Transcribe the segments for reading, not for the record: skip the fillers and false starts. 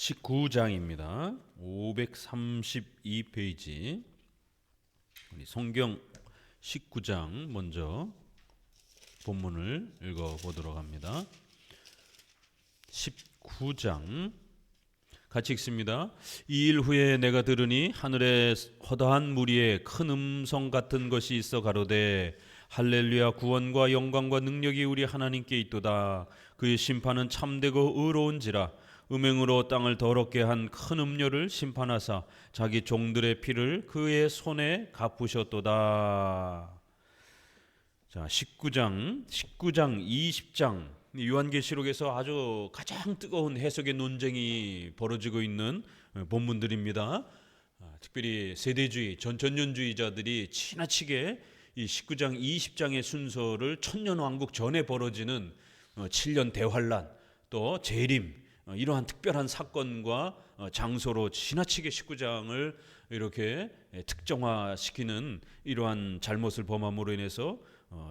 19장입니다. 532페이지. 우리 성경 19장 먼저 본문을 읽어보도록 합니다. 19장 같이 읽습니다. 이 일 후에 내가 들으니 하늘에 허다한 무리에 큰 음성 같은 것이 있어 가로되 할렐루야, 구원과 영광과 능력이 우리 하나님께 있도다. 그의 심판은 참되고 의로운지라. 음행으로 땅을 더럽게 한 큰 음료를 심판하사 자기 종들의 피를 그의 손에 갚으셨도다. 자, 19장, 20장 요한계시록에서 아주 가장 뜨거운 해석의 논쟁이 벌어지고 있는 본문들입니다. 특별히 세대주의, 전천년주의자들이 지나치게 이 19장, 20장의 순서를 천년왕국 전에 벌어지는 7년 대환란, 또 재림, 이러한 특별한 사건과 장소로 지나치게 19장을 이렇게 특정화시키는 이러한 잘못을 범함으로 인해서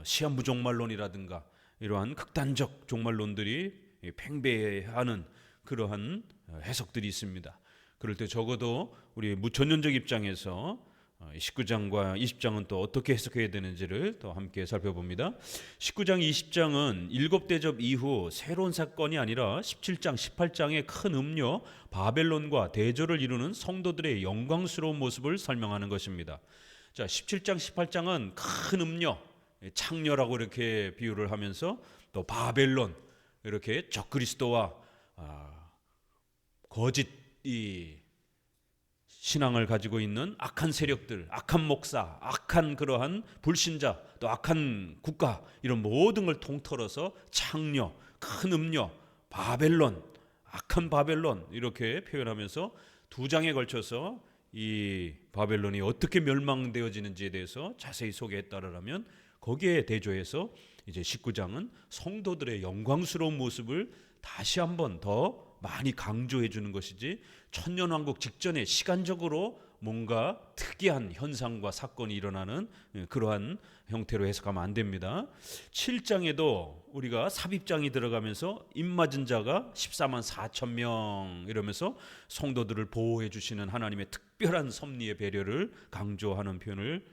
시한부종말론이라든가 이러한 극단적 종말론들이 팽배하는 그러한 해석들이 있습니다. 그럴 때 적어도 우리 무천년적 입장에서 19장과 20장은 또 어떻게 해석해야 되는지를 또 함께 살펴봅니다. 19장, 20장은 일곱 대접 이후 새로운 사건이 아니라 17장, 18장의 큰 음료 바벨론과 대조를 이루는 성도들의 영광스러운 모습을 설명하는 것입니다. 자, 17장, 18장은 큰 음료, 창녀라고 이렇게 비유를 하면서 또 바벨론, 이렇게 적그리스도와 거짓 신앙을 가지고 있는 악한 세력들, 악한 목사, 악한 그러한 불신자, 또 악한 국가, 이런 모든 걸 통틀어서 창녀, 큰 음녀, 바벨론, 악한 바벨론 이렇게 표현하면서 두 장에 걸쳐서 이 바벨론이 어떻게 멸망되어지는지에 대해서 자세히 소개했다라면 거기에 대조해서 이제 19장은 성도들의 영광스러운 모습을 다시 한번 더 많이 강조해 주는 것이지, 천년왕국 직전에 시간적으로 뭔가 특이한 현상과 사건이 일어나는 그러한 형태로 해석하면 안 됩니다. 7장에도 우리가 삽입장이 들어가면서 입맞은 자가 14만 4천 명 이러면서 성도들을 보호해 주시는 하나님의 특별한 섭리의 배려를 강조하는 표현을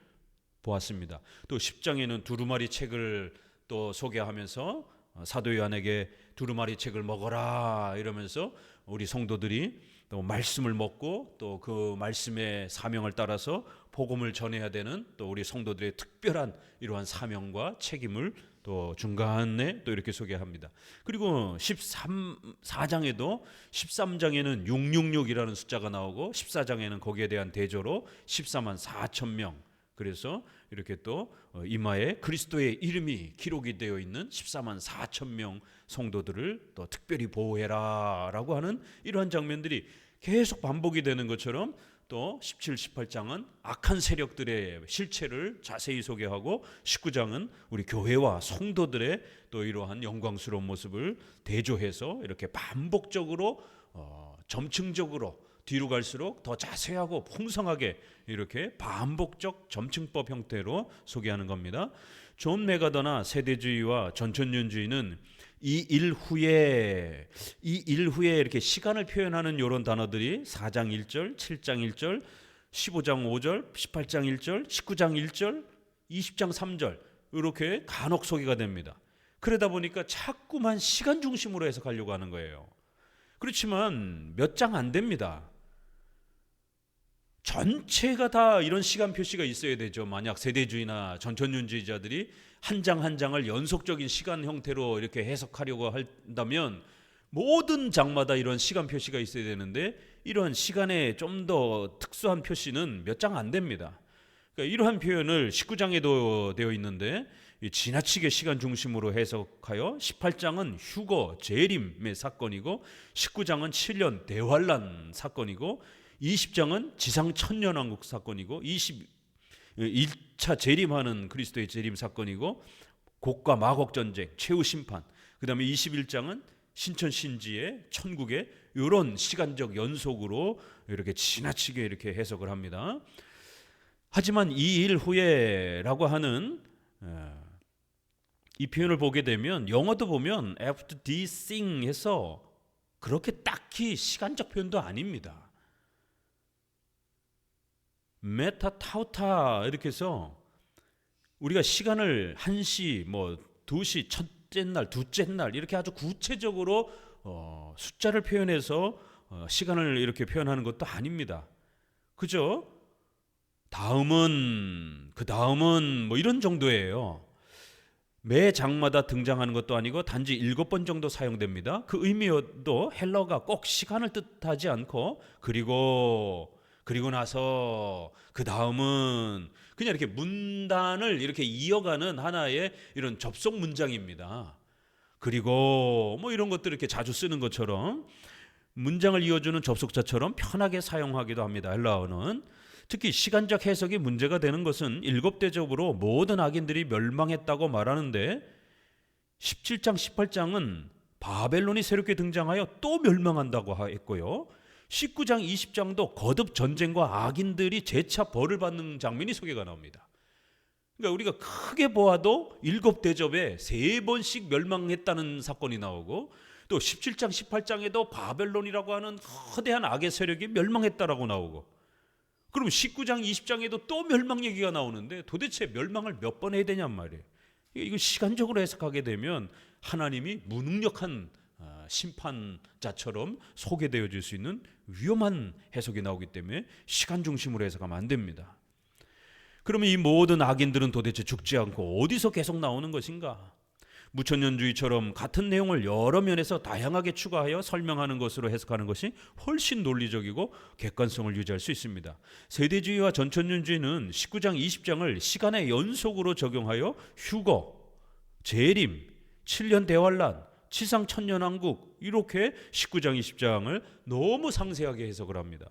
보았습니다. 또 10장에는 두루마리 책을 또 소개하면서 사도 요한에게 두루마리 책을 먹어라 이러면서 우리 성도들이 또 말씀을 먹고 또 그 말씀의 사명을 따라서 복음을 전해야 되는 또 우리 성도들의 특별한 이러한 사명과 책임을 또 중간에 또 이렇게 소개합니다. 그리고 4장에도 13장에는 666이라는 숫자가 나오고 14장에는 거기에 대한 대조로 14만 4천 명, 그래서 이렇게 또 이마에 그리스도의 이름이 기록이 되어 있는 14만 4천 명 성도들을 또 특별히 보호해라 라고 하는 이러한 장면들이 계속 반복이 되는 것처럼 또 17, 18장은 악한 세력들의 실체를 자세히 소개하고 19장은 우리 교회와 성도들의 또 이러한 영광스러운 모습을 대조해서 이렇게 반복적으로 점층적으로 뒤로 갈수록 더 자세하고 풍성하게 이렇게 반복적 점층법 형태로 소개하는 겁니다. 존 메가더나 세대주의와 전천년주의는 이 일 후에 이렇게 시간을 표현하는 이런 단어들이 4장 1절, 7장 1절, 15장 5절, 18장 1절, 19장 1절, 20장 3절 이렇게 간혹 소개가 됩니다. 그러다 보니까 자꾸만 시간 중심으로 해석하려고 하는 거예요. 그렇지만 몇 장 안 됩니다. 전체가 다 이런 시간 표시가 있어야 되죠. 만약 세대주의나 전천년주의자들이 한 장 한 장을 연속적인 시간 형태로 이렇게 해석하려고 한다면 모든 장마다 이런 시간 표시가 있어야 되는데 이런 시간에 좀 더 특수한 표시는 몇 장 안 됩니다. 그러니까 이러한 표현을 19장에도 되어 있는데 지나치게 시간 중심으로 해석하여 18장은 휴거, 재림의 사건이고 19장은 7년 대환란 사건이고 20장은 지상 천년왕국 사건이고 21차 재림하는 그리스도의 재림 사건이고 곡과 마곡 전쟁, 최후 심판, 그 다음에 21장은 신천신지의 천국의 이런 시간적 연속으로 이렇게 지나치게 이렇게 해석을 합니다. 하지만 이 일 후에라고 하는 이 표현을 보게 되면 영어도 보면 after this thing 해서 그렇게 딱히 시간적 표현도 아닙니다. 메타 타우타 이렇게 해서 우리가 시간을 1시, 2시, 첫째 날, 둘째 날 이렇게 아주 구체적으로 숫자를 표현해서 시간을 이렇게 표현하는 것도 아닙니다. 그죠? 다음은, 그 다음은 이런 정도예요. 매 장마다 등장하는 것도 아니고 단지 7번 정도 사용됩니다. 그 의미도 헬러가 꼭 시간을 뜻하지 않고 그리고 나서 그 다음은 그냥 이렇게 문단을 이렇게 이어가는 하나의 이런 접속 문장입니다. 그리고 이런 것들 이렇게 자주 쓰는 것처럼 문장을 이어주는 접속사처럼 편하게 사용하기도 합니다. 헬라어는 특히 시간적 해석이 문제가 되는 것은 7대접으로 모든 악인들이 멸망했다고 말하는데 17장 18장은 바벨론이 새롭게 등장하여 또 멸망한다고 했고요. 19장 20장도 거듭 전쟁과 악인들이 재차 벌을 받는 장면이 소개가 나옵니다. 그러니까 우리가 크게 보아도 7대접에 3번씩 멸망했다는 사건이 나오고 또 17장 18장에도 바벨론이라고 하는 거대한 악의 세력이 멸망했다라고 나오고 그럼 19장 20장에도 또 멸망 얘기가 나오는데 도대체 멸망을 몇 번 해야 되냔 말이에요. 이거 시간적으로 해석하게 되면 하나님이 무능력한 심판자처럼 소개되어질 수 있는 위험한 해석이 나오기 때문에 시간 중심으로 해석하면 안 됩니다. 그러면 이 모든 악인들은 도대체 죽지 않고 어디서 계속 나오는 것인가? 무천년주의처럼 같은 내용을 여러 면에서 다양하게 추가하여 설명하는 것으로 해석하는 것이 훨씬 논리적이고 객관성을 유지할 수 있습니다. 세대주의와 전천년주의는 19장 20장을 시간의 연속으로 적용하여 휴거, 재림, 7년 대환란, 치상 천년왕국 이렇게 19장 20장을 너무 상세하게 해석을 합니다.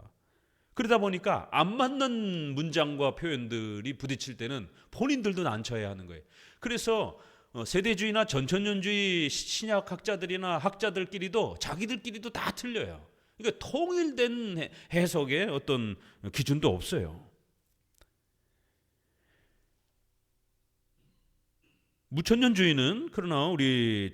그러다 보니까 안 맞는 문장과 표현들이 부딪힐 때는 본인들도 난처해야 하는 거예요. 그래서 세대주의나 전천년주의 신약학자들이나 학자들끼리도 자기들끼리도 다 틀려요. 그러니까 통일된 해석의 어떤 기준도 없어요. 무천년주의는 그러나 우리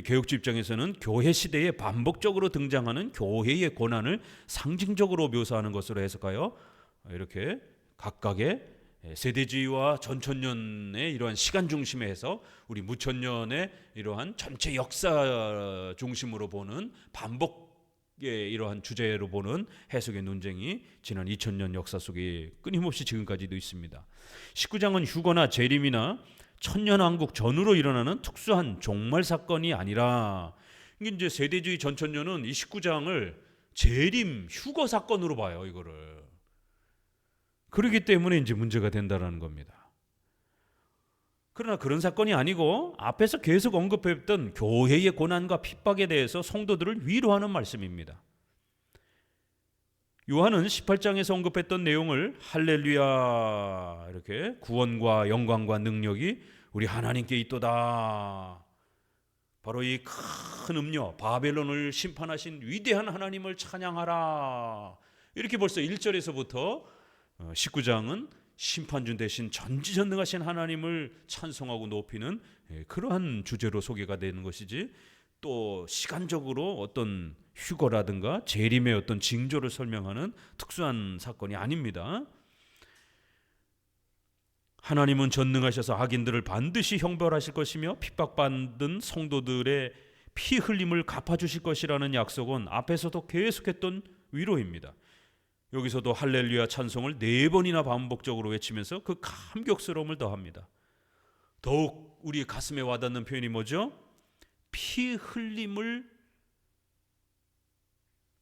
개혁주 입장에서는 교회 시대에 반복적으로 등장하는 교회의 고난을 상징적으로 묘사하는 것으로 해석하여 이렇게 각각의 세대주의와 전천년의 이러한 시간 중심의 해석, 우리 무천년의 이러한 전체 역사 중심으로 보는 반복의 이러한 주제로 보는 해석의 논쟁이 지난 2000년 역사 속에 끊임없이 지금까지도 있습니다. 19장은 휴거나 재림이나 천년왕국 전후로 일어나는 특수한 종말 사건이 아니라 이게 이제 세대주의 전천년은 이 19장을 재림, 휴거 사건으로 봐요, 이거를. 그렇기 때문에 이제 문제가 된다라는 겁니다. 그러나 그런 사건이 아니고 앞에서 계속 언급했던 교회의 고난과 핍박에 대해서 성도들을 위로하는 말씀입니다. 요한은 18장에서 언급했던 내용을 할렐루야 이렇게 구원과 영광과 능력이 우리 하나님께 있도다. 바로 이 큰 음료 바벨론을 심판하신 위대한 하나님을 찬양하라. 이렇게 벌써 1절에서부터 19장은 심판주 대신 전지전능하신 하나님을 찬송하고 높이는 그러한 주제로 소개가 되는 것이지 또 시간적으로 어떤 휴거라든가 재림의 어떤 징조를 설명하는 특수한 사건이 아닙니다. 하나님은 전능하셔서 악인들을 반드시 형벌하실 것이며 핍박받은 성도들의 피 흘림을 갚아주실 것이라는 약속은 앞에서도 계속했던 위로입니다. 여기서도 할렐루야 찬송을 4번이나 반복적으로 외치면서 그 감격스러움을 더합니다. 더욱 우리 가슴에 와닿는 표현이 뭐죠? 피 흘림을,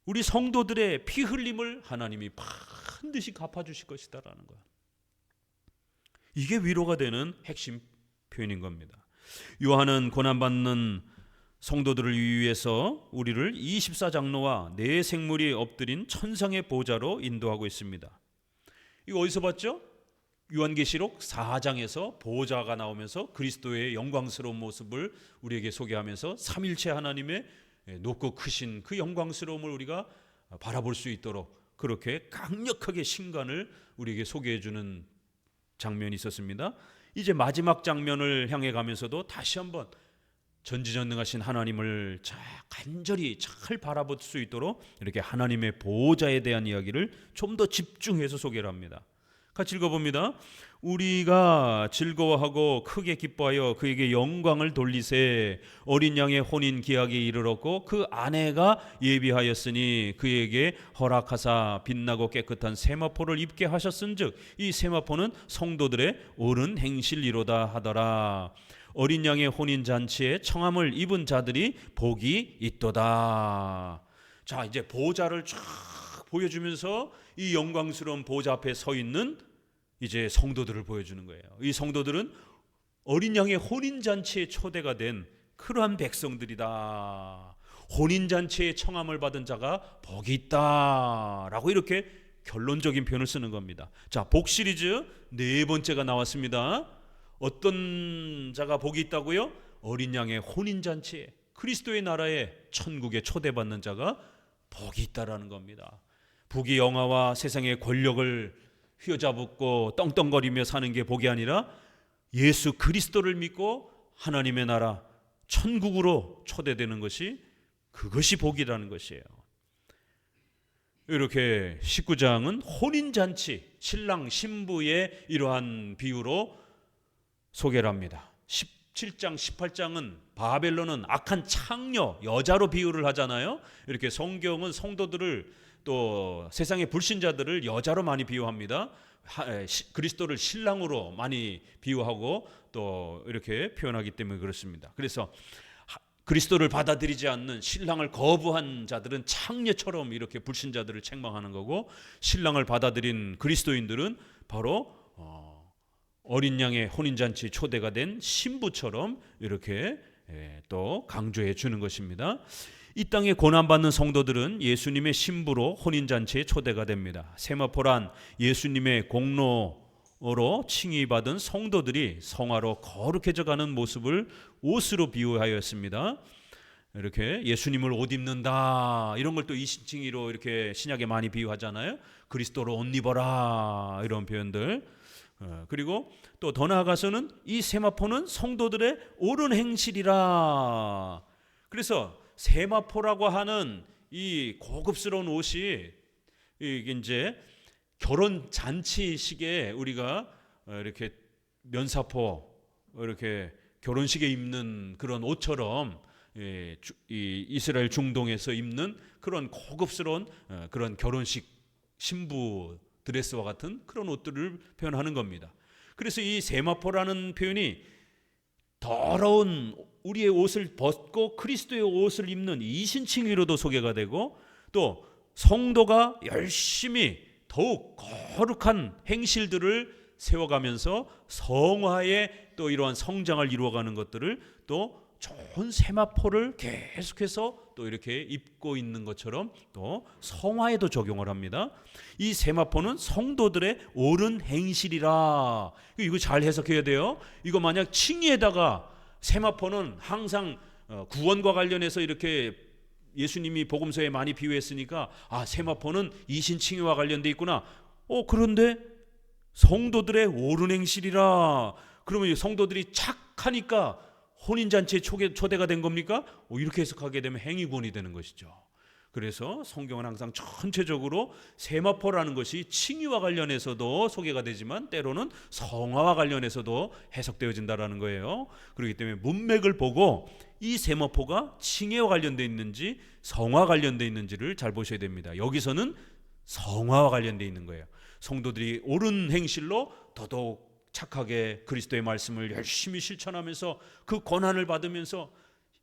우리 성도들의 피 흘림을 하나님이 반드시 갚아주실 것이다라는 거야. 이게 위로가 되는 핵심 표현인 겁니다. 요한은 고난받는 성도들을 위해서 우리를 24장로와 네 생물이 엎드린 천상의 보좌로 인도하고 있습니다. 이거 어디서 봤죠? 요한계시록 4장에서 보좌가 나오면서 그리스도의 영광스러운 모습을 우리에게 소개하면서 삼일체 하나님의 높고 크신 그 영광스러움을 우리가 바라볼 수 있도록 그렇게 강력하게 신간을 우리에게 소개해주는 장면이 있었습니다. 이제 마지막 장면을 향해 가면서도 다시 한번 전지전능하신 하나님을 간절히 잘 바라볼 수 있도록 이렇게 하나님의 보호자에 대한 이야기를 좀 더 집중해서 소개를 합니다. 같이 읽어봅니다. 우리가 즐거워하고 크게 기뻐하여 그에게 영광을 돌리세. 어린 양의 혼인 기약이 이르렀고 그 아내가 예비하였으니 그에게 허락하사 빛나고 깨끗한 세마포를 입게 하셨은즉 이 세마포는 성도들의 옳은 행실이로다 하더라. 어린 양의 혼인 잔치에 청함을 입은 자들이 복이 있도다. 자, 이제 보좌를 쫙 보여주면서 이 영광스러운 보좌 앞에 서 있는 이제 성도들을 보여주는 거예요. 이 성도들은 어린 양의 혼인 잔치에 초대가 된 그러한 백성들이다. 혼인 잔치에 청함을 받은 자가 복이 있다라고 이렇게 결론적인 표현을 쓰는 겁니다. 자, 복 시리즈 네 번째가 나왔습니다. 어떤 자가 복이 있다고요? 어린 양의 혼인 잔치에, 그리스도의 나라에, 천국에 초대받는 자가 복이 있다라는 겁니다. 부귀 영화와 세상의 권력을 휘어잡고 떵떵거리며 사는 게 복이 아니라 예수 그리스도를 믿고 하나님의 나라 천국으로 초대되는 것이, 그것이 복이라는 것이에요. 이렇게 19장은 혼인잔치, 신랑 신부의 이러한 비유로 소개를 합니다. 17장 18장은 바벨론은 악한 창녀, 여자로 비유를 하잖아요. 이렇게 성경은 성도들을, 또 세상의 불신자들을 여자로 많이 비유합니다. 그리스도를 신랑으로 많이 비유하고 또 이렇게 표현하기 때문에 그렇습니다. 그래서 그리스도를 받아들이지 않는, 신랑을 거부한 자들은 창녀처럼 이렇게 불신자들을 책망하는 거고, 신랑을 받아들인 그리스도인들은 바로 어린 양의 혼인잔치 초대가 된 신부처럼 이렇게 또 강조해 주는 것입니다. 이 땅에 고난받는 성도들은 예수님의 신부로 혼인잔치에 초대가 됩니다. 세마포란 예수님의 공로로 칭의받은 성도들이 성화로 거룩해져 가는 모습을 옷으로 비유하였습니다. 이렇게 예수님을 옷 입는다, 이런 걸 또 이신칭의로 이렇게 신약에 많이 비유하잖아요. 그리스도로 옷 입어라, 이런 표현들. 그리고 또 더 나아가서는 이 세마포는 성도들의 옳은 행실이라. 그래서 세마포라고 하는 이 고급스러운 옷이 이게 이제 결혼 잔치식에 우리가 이렇게 면사포, 이렇게 결혼식에 입는 그런 옷처럼 이 이스라엘 중동에서 입는 그런 고급스러운 그런 결혼식 신부 드레스와 같은 그런 옷들을 표현하는 겁니다. 그래서 이 세마포라는 표현이 더러운 우리의 옷을 벗고 그리스도의 옷을 입는 이신칭의로도 소개가 되고, 또 성도가 열심히 더욱 거룩한 행실들을 세워가면서 성화의 또 이러한 성장을 이루어가는 것들을 또 좋은 세마포를 계속해서 또 이렇게 입고 있는 것처럼 또 성화에도 적용을 합니다. 이 세마포는 성도들의 옳은 행실이라. 이거 잘 해석해야 돼요. 이거 만약 칭의에다가 세마포는 항상 구원과 관련해서 이렇게 예수님이 복음서에 많이 비유했으니까, 아, 세마포는 이신칭의와 관련돼 있구나. 그런데 성도들의 옳은 행실이라, 그러면 성도들이 착하니까 혼인잔치에 초대가 된 겁니까? 이렇게 해석하게 되면 행위구원이 되는 것이죠. 그래서 성경은 항상 전체적으로 세마포라는 것이 칭의와 관련해서도 소개가 되지만 때로는 성화와 관련해서도 해석되어진다라는 거예요. 그렇기 때문에 문맥을 보고 이 세마포가 칭의와 관련되어 있는지 성화와 관련되어 있는지를 잘 보셔야 됩니다. 여기서는 성화와 관련되어 있는 거예요. 성도들이 옳은 행실로 더더욱 착하게 그리스도의 말씀을 열심히 실천하면서 그 고난을 받으면서,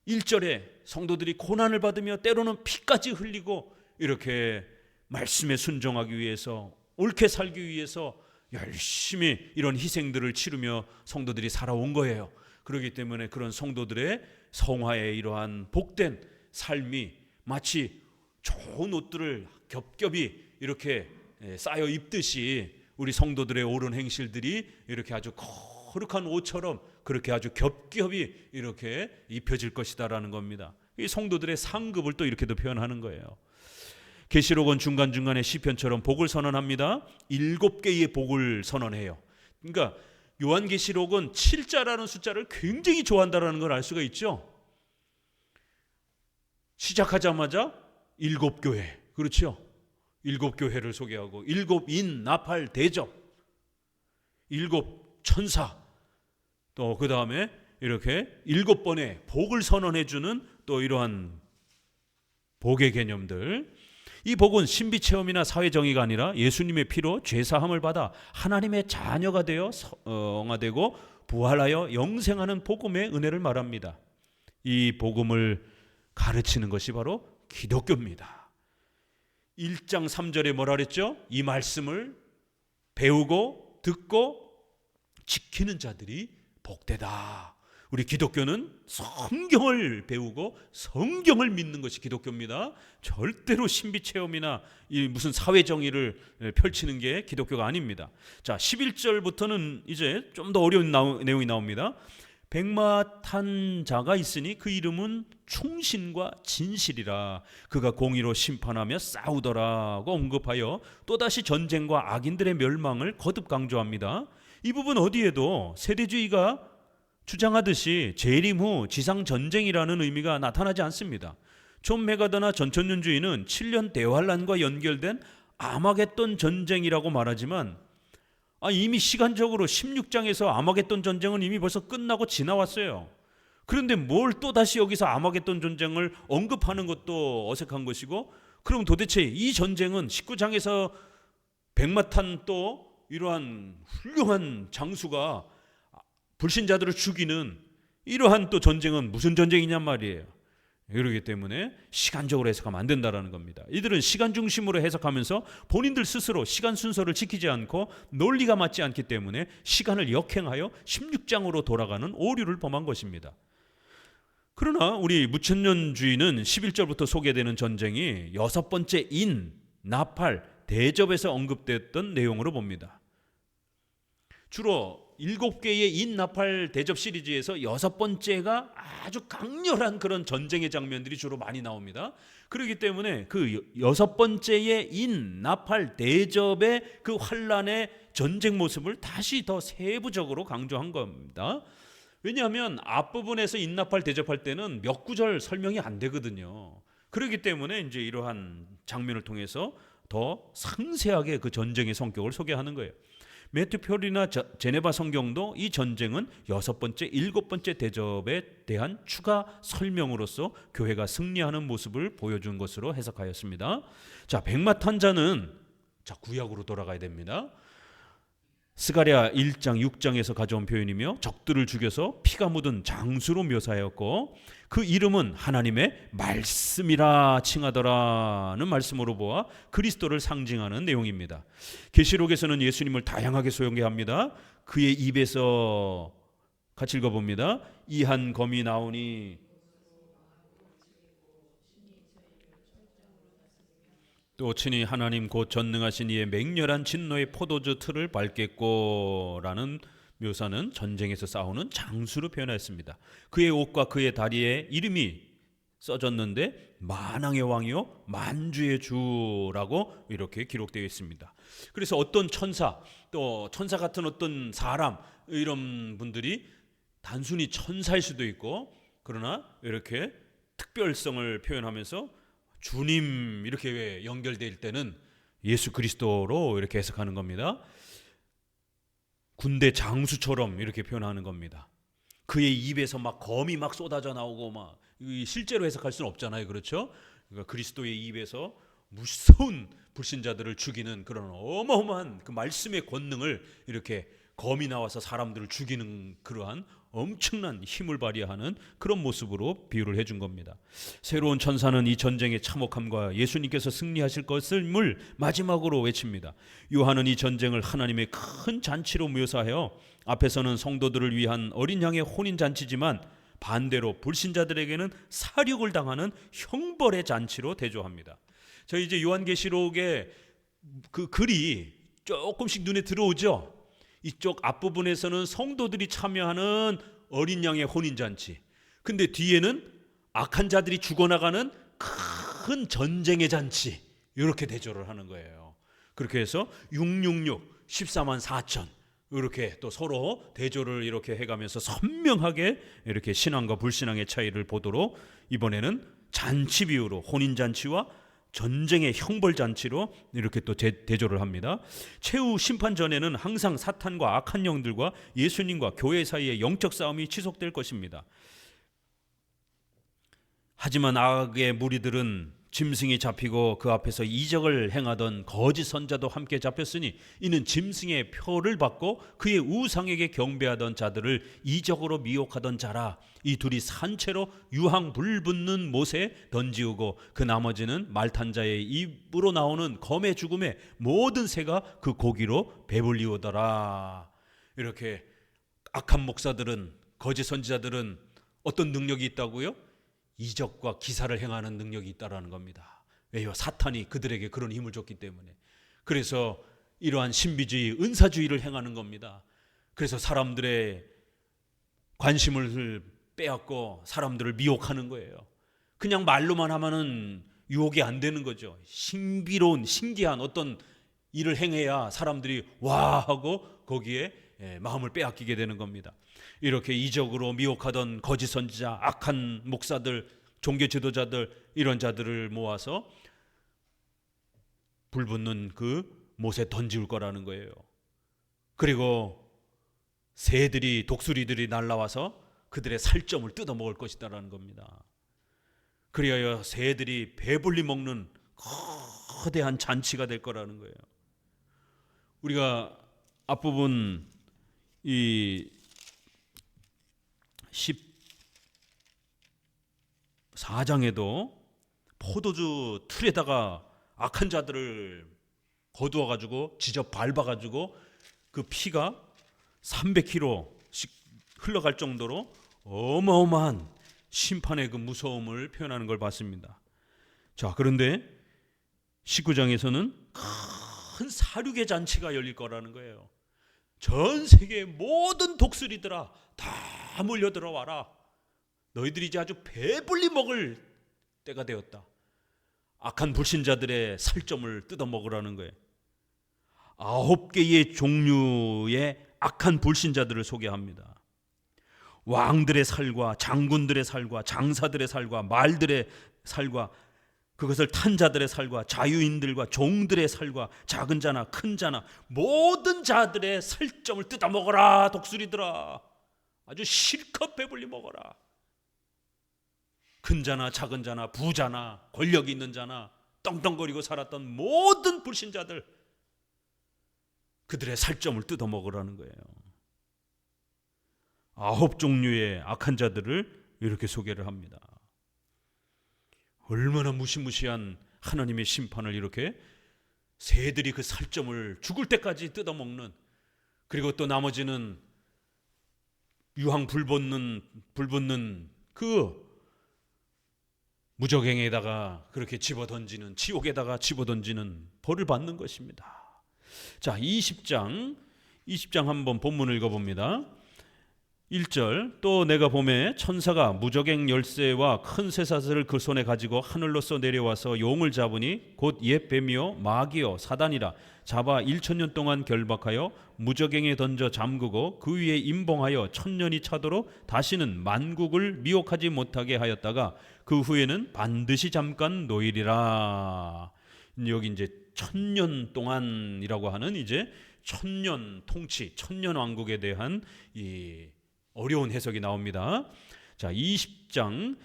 1절에 성도들이 고난을 받으며 때로는 피까지 흘리고 이렇게 말씀에 순종하기 위해서, 옳게 살기 위해서 열심히 이런 희생들을 치르며 성도들이 살아온 거예요. 그렇기 때문에 그런 성도들의 성화의 이러한 복된 삶이 마치 좋은 옷들을 겹겹이 이렇게 쌓여 입듯이 우리 성도들의 옳은 행실들이 이렇게 아주 거룩한 옷처럼 그렇게 아주 겹겹이 이렇게 입혀질 것이다라는 겁니다. 이 성도들의 상급을 또 이렇게도 표현하는 거예요. 계시록은 중간중간에 시편처럼 복을 선언합니다. 7개의 복을 선언해요. 그러니까 요한계시록은 7자라는 숫자를 굉장히 좋아한다는 걸 알 수가 있죠. 시작하자마자 7교회, 그렇죠? 7교회를 소개하고 7인 나팔 대접, 7천사, 또 그 다음에 이렇게 7번의 복을 선언해주는 또 이러한 복의 개념들. 이 복은 신비체험이나 사회정의가 아니라 예수님의 피로 죄사함을 받아 하나님의 자녀가 되어 성화되고 부활하여 영생하는 복음의 은혜를 말합니다. 이 복음을 가르치는 것이 바로 기독교입니다. 1장 3절에 뭐라 그랬죠? 이 말씀을 배우고 듣고 지키는 자들이 복되다. 우리 기독교는 성경을 배우고 성경을 믿는 것이 기독교입니다. 절대로 신비체험이나 무슨 사회정의를 펼치는 게 기독교가 아닙니다. 자, 11절부터는 이제 좀 더 어려운 내용이 나옵니다. 백마탄 자가 있으니 그 이름은 충신과 진실이라. 그가 공의로 심판하며 싸우더라고 언급하여 또다시 전쟁과 악인들의 멸망을 거듭 강조합니다. 이 부분 어디에도 세대주의가 주장하듯이 재림 후 지상전쟁이라는 의미가 나타나지 않습니다. 존 메가더나 전천년주의는 7년 대환란과 연결된 아마겟돈 전쟁이라고 말하지만 이미 시간적으로 16장에서 아마겟돈 전쟁은 이미 벌써 끝나고 지나왔어요. 그런데 뭘 또다시 여기서 아마겟돈 전쟁을 언급하는 것도 어색한 것이고, 그럼 도대체 이 전쟁은 19장에서 백마탄 또 이러한 훌륭한 장수가 불신자들을 죽이는 이러한 또 전쟁은 무슨 전쟁이냔 말이에요. 그렇기 때문에 시간적으로 해석하면 안 된다라는 겁니다. 이들은 시간 중심으로 해석하면서 본인들 스스로 시간 순서를 지키지 않고 논리가 맞지 않기 때문에 시간을 역행하여 16장으로 돌아가는 오류를 범한 것입니다. 그러나 우리 무천년주의는 11절부터 소개되는 전쟁이 6번째 인, 나팔, 대접에서 언급됐던 내용으로 봅니다. 주로 7개의 인나팔 대접 시리즈에서 6번째가 아주 강렬한 그런 전쟁의 장면들이 주로 많이 나옵니다. 그렇기 때문에 그 6번째의 인나팔 대접의 그 환란의 전쟁 모습을 다시 더 세부적으로 강조한 겁니다. 왜냐하면 앞부분에서 인나팔 대접할 때는 몇 구절 설명이 안 되거든요. 그렇기 때문에 이제 이러한 장면을 통해서 더 상세하게 그 전쟁의 성격을 소개하는 거예요. 매튜 표리나 제네바 성경도 이 전쟁은 6번째, 7번째 대접에 대한 추가 설명으로서 교회가 승리하는 모습을 보여준 것으로 해석하였습니다. 자, 백마탄자는 구약으로 돌아가야 됩니다. 스가랴 1장 6장에서 가져온 표현이며 적들을 죽여서 피가 묻은 장수로 묘사하였고 그 이름은 하나님의 말씀이라 칭하더라는 말씀으로 보아 그리스도를 상징하는 내용입니다. 계시록에서는 예수님을 다양하게 소개합니다. 그의 입에서 같이 읽어봅니다. 이 한 검이 나오니 또 친히 하나님 곧 전능하신 이의 맹렬한 진노의 포도주 틀을 밟겠고 라는 묘사는 전쟁에서 싸우는 장수로 표현했습니다. 그의 옷과 그의 다리에 이름이 써졌는데 만왕의 왕이요 만주의 주라고 이렇게 기록되어 있습니다. 그래서 어떤 천사, 또 천사 같은 어떤 사람, 이런 분들이 단순히 천사일 수도 있고, 그러나 이렇게 특별성을 표현하면서 주님 이렇게 연결될 때는 예수 그리스도로 이렇게 해석하는 겁니다. 군대 장수처럼 이렇게 표현하는 겁니다. 그의 입에서 막 검이 막 쏟아져 나오고 막 실제로 해석할 수는 없잖아요, 그렇죠? 그러니까 그리스도의 입에서 무서운 불신자들을 죽이는 그런 어마어마한 그 말씀의 권능을, 이렇게 검이 나와서 사람들을 죽이는 그러한 엄청난 힘을 발휘하는 그런 모습으로 비유를 해준 겁니다. 새로운 천사는 이 전쟁의 참혹함과 예수님께서 승리하실 것을 마지막으로 외칩니다. 요한은 이 전쟁을 하나님의 큰 잔치로 묘사하여 앞에서는 성도들을 위한 어린 양의 혼인 잔치지만 반대로 불신자들에게는 사륙을 당하는 형벌의 잔치로 대조합니다. 저희 이제 요한계시록의 그 글이 조금씩 눈에 들어오죠. 이쪽 앞부분에서는 성도들이 참여하는 어린 양의 혼인잔치, 근데 뒤에는 악한 자들이 죽어나가는 큰 전쟁의 잔치, 이렇게 대조를 하는 거예요. 그렇게 해서 666, 14만 4천 이렇게 또 서로 대조를 이렇게 해가면서 선명하게 이렇게 신앙과 불신앙의 차이를 보도록 이번에는 잔치 비유로 혼인잔치와 전쟁의 형벌잔치로 이렇게 또 대조를 합니다. 최후 심판 전에는 항상 사탄과 악한 영들과 예수님과 교회 사이의 영적 싸움이 지속될 것입니다. 하지만 악의 무리들은 짐승이 잡히고 그 앞에서 이적을 행하던 거짓 선자도 함께 잡혔으니 이는 짐승의 표를 받고 그의 우상에게 경배하던 자들을 이적으로 미혹하던 자라. 이 둘이 산채로 유황 불붙는 못에 던지우고 그 나머지는 말탄 자의 입으로 나오는 검의 죽음에 모든 새가 그 고기로 배불리우더라. 이렇게 악한 목사들은, 거짓 선지자들은 어떤 능력이 있다고요? 이적과 기사를 행하는 능력이 있다라는 겁니다. 왜요? 사탄이 그들에게 그런 힘을 줬기 때문에. 그래서 이러한 신비주의, 은사주의를 행하는 겁니다. 그래서 사람들의 관심을 빼앗고 사람들을 미혹하는 거예요. 그냥 말로만 하면은 유혹이 안 되는 거죠. 신비로운, 신기한 어떤 일을 행해야 사람들이 와 하고 거기에 마음을 빼앗기게 되는 겁니다. 이렇게 이적으로 미혹하던 거짓 선지자, 악한 목사들, 종교 지도자들, 이런 자들을 모아서 불붙는 그 못에 던질 거라는 거예요. 그리고 새들이, 독수리들이 날아와서 그들의 살점을 뜯어먹을 것이다라는 겁니다. 그리하여 새들이 배불리 먹는 거대한 잔치가 될 거라는 거예요. 우리가 앞부분 이 14장에도 포도주 틀에다가 악한 자들을 거두어 가지고 지져 밟아 가지고 그 피가 300km씩 흘러갈 정도로 어마어마한 심판의 그 무서움을 표현하는 걸 봤습니다. 자, 그런데 19장에서는 큰 사륙의 잔치가 열릴 거라는 거예요. 전 세계의 모든 독수리들아 다 몰려들어와라. 너희들이 이제 아주 배불리 먹을 때가 되었다. 악한 불신자들의 살점을 뜯어먹으라는 거예요. 9개의 종류의 악한 불신자들을 소개합니다. 왕들의 살과 장군들의 살과 장사들의 살과 말들의 살과 그것을 탄 자들의 살과 자유인들과 종들의 살과 작은 자나 큰 자나 모든 자들의 살점을 뜯어먹어라. 독수리들아, 아주 실컷 배불리 먹어라. 큰 자나 작은 자나 부자나 권력 있는 자나 떵떵거리고 살았던 모든 불신자들, 그들의 살점을 뜯어먹으라는 거예요. 9종류의 악한 자들을 이렇게 소개를 합니다. 얼마나 무시무시한 하나님의 심판을, 이렇게 새들이 그 살점을 죽을 때까지 뜯어먹는, 그리고 또 나머지는 유황 불붙는 그 무적행에다가 그렇게 집어던지는, 지옥에다가 집어던지는 벌을 받는 것입니다. 자, 20장 한번 본문을 읽어봅니다. 1절, 또 내가 보매 천사가 무적행 열쇠와 큰 쇠사슬을 그 손에 가지고 하늘로서 내려와서 용을 잡으니 곧 옛 뱀이요 마귀요 사단이라. 잡아 1000년 동안 결박하여 무적행에 던져 잠그고 그 위에 임봉하여 1000년이 차도록 다시는 만국을 미혹하지 못하게 하였다가 그 후에는 반드시 잠깐 노일이라. 여기 이제 1000년 동안이라고 하는 이제 1000년 통치, 1000년 왕국에 대한 이 어려운 해석이 나옵니다. 자, 20장은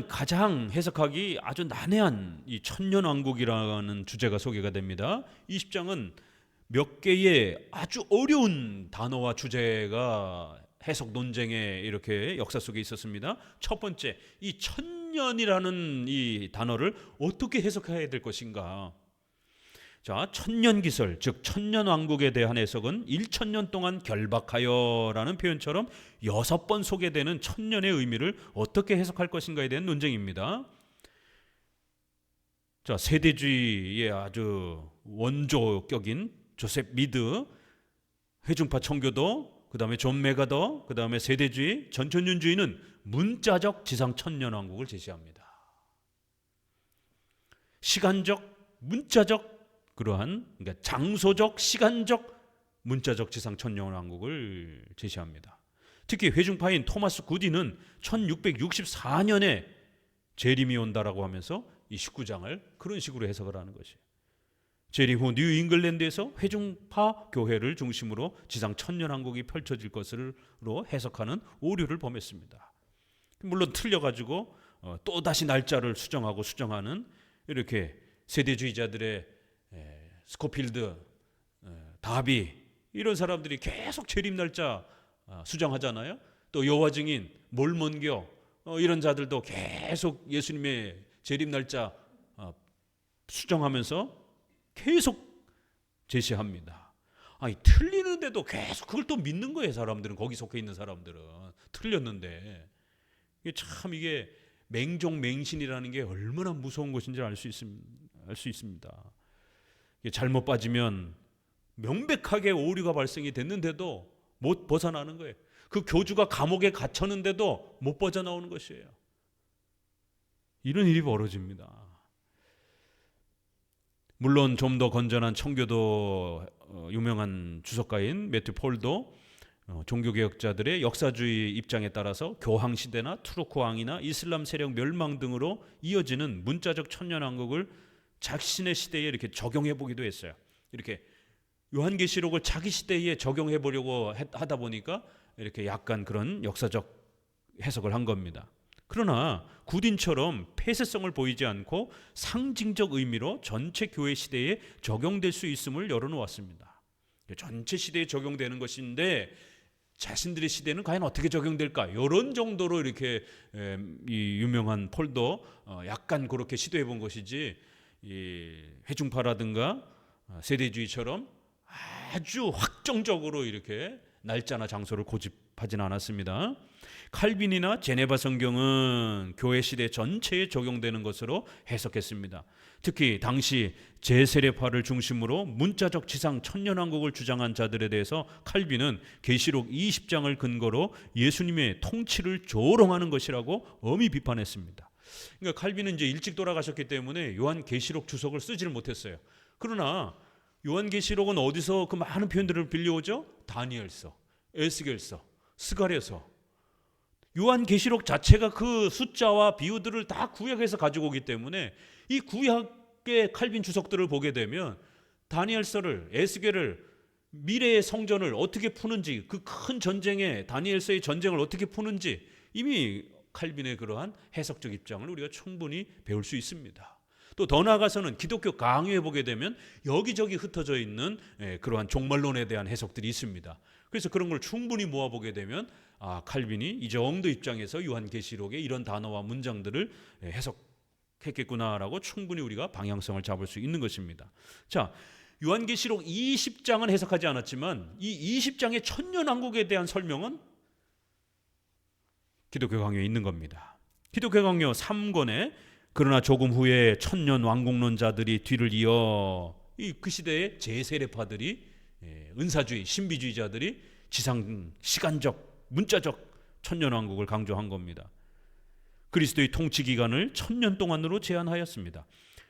가장 해석하기 아주 난해한 이 천년 왕국이라는 주제가 소개가 됩니다. 20장은 몇 개의 아주 어려운 단어와 주제가 해석 논쟁에 이렇게 역사 속에 있었습니다. 첫 번째, 이 천년이라는 이 단어를 어떻게 해석해야 될 것인가? 자, 천년기설, 즉 천년왕국에 대한 해석은 1000년 동안 결박하여라는 표현처럼 6번 소개되는 천년의 의미를 어떻게 해석할 것인가에 대한 논쟁입니다. 자, 세대주의의 아주 원조격인 조셉 미드, 회중파 청교도, 그 다음에 존 메가더, 그 다음에 세대주의, 전천년주의는 문자적 지상 천년왕국을 제시합니다. 시간적, 문자적, 그러한 그러니까 장소적, 시간적, 문자적 지상 천년왕국을 제시합니다. 특히 회중파인 토마스 구디는 1664년에 재림이 온다라고 하면서 이 19장을 그런 식으로 해석을 하는 것이에요. 재림 후 뉴 잉글랜드에서 회중파 교회를 중심으로 지상 천년왕국이 펼쳐질 것으로 해석하는 오류를 범했습니다. 물론 틀려가지고 또 다시 날짜를 수정하는 이렇게 세대주의자들의 스코필드, 다비 이런 사람들이 계속 재림 날짜 수정하잖아요. 또 여호와 증인, 몰몬교 이런 자들도 계속 예수님의 재림 날짜 수정하면서 계속 제시합니다. 아니 틀리는데도 계속 그걸 또 믿는 거예요. 사람들은, 거기 속해 있는 사람들은 틀렸는데. 이게 맹종맹신이라는 게 얼마나 무서운 것인지 알 수 있습니다. 잘못 빠지면 명백하게 오류가 발생이 됐는데도 못 벗어나는 거예요. 그 교주가 감옥에 갇혔는데도 못 빠져나오는 것이에요. 이런 일이 벌어집니다. 물론 좀 더 건전한 청교도 유명한 주석가인 매튜 폴도 종교개혁자들의 역사주의 입장에 따라서 교황시대나 투르크 왕이나 이슬람 세력 멸망 등으로 이어지는 문자적 천년왕국을 자신의 시대에 이렇게 적용해 보기도 했어요. 이렇게 요한계시록을 자기 시대에 적용해 보려고 하다 보니까 이렇게 약간 그런 역사적 해석을 한 겁니다. 그러나 구딘처럼 폐쇄성을 보이지 않고 상징적 의미로 전체 교회 시대에 적용될 수 있음을 열어놓았습니다. 전체 시대에 적용되는 것인데 자신들의 시대는 과연 어떻게 적용될까? 이런 정도로 이렇게 이 유명한 폴도 약간 그렇게 시도해 본 것이지, 이 회중파라든가 세대주의처럼 아주 확정적으로 이렇게 날짜나 장소를 고집하지는 않았습니다. 칼빈이나 제네바 성경은 교회 시대 전체에 적용되는 것으로 해석했습니다. 특히 당시 제세례파를 중심으로 문자적 지상 천년왕국을 주장한 자들에 대해서 칼빈은 계시록 20장을 근거로 예수님의 통치를 조롱하는 것이라고 엄히 비판했습니다. 그러니까 칼빈은 이제 일찍 돌아가셨기 때문에 요한계시록 주석을 쓰지를 못했어요. 그러나 요한계시록은 어디서 그 많은 표현들을 빌려오죠? 다니엘서, 에스겔서, 스가랴서. 요한계시록 자체가 그 숫자와 비유들을 다 구약에서 가지고 오기 때문에 이 구약의 칼빈 주석들을 보게 되면 다니엘서를, 에스겔을, 미래의 성전을 어떻게 푸는지, 그 큰 전쟁에 다니엘서의 전쟁을 어떻게 푸는지 이미 칼빈의 그러한 해석적 입장을 우리가 충분히 배울 수 있습니다. 또 더 나아가서는 기독교 강요에 보게 되면 여기저기 흩어져 있는 그러한 종말론에 대한 해석들이 있습니다. 그래서 그런 걸 충분히 모아보게 되면 칼빈이 이 정도 입장에서 요한계시록의 이런 단어와 문장들을 해석했겠구나라고 충분히 우리가 방향성을 잡을 수 있는 것입니다. 자, 요한계시록 20장은 해석하지 않았지만 이 20장의 천년왕국에 대한 설명은 기독교 강요에 있는 겁니다. 기독교 강요 3권에 그러나 조금 후에 천년왕국론자들이 뒤를 이어 그 시대의 제세례파들이, 은사주의, 신비주의자들이 지상 시간적, 문자적 천년왕국을 강조한 겁니다. 그리스도의 통치 기간을 1000년 동안으로 제한하였습니다.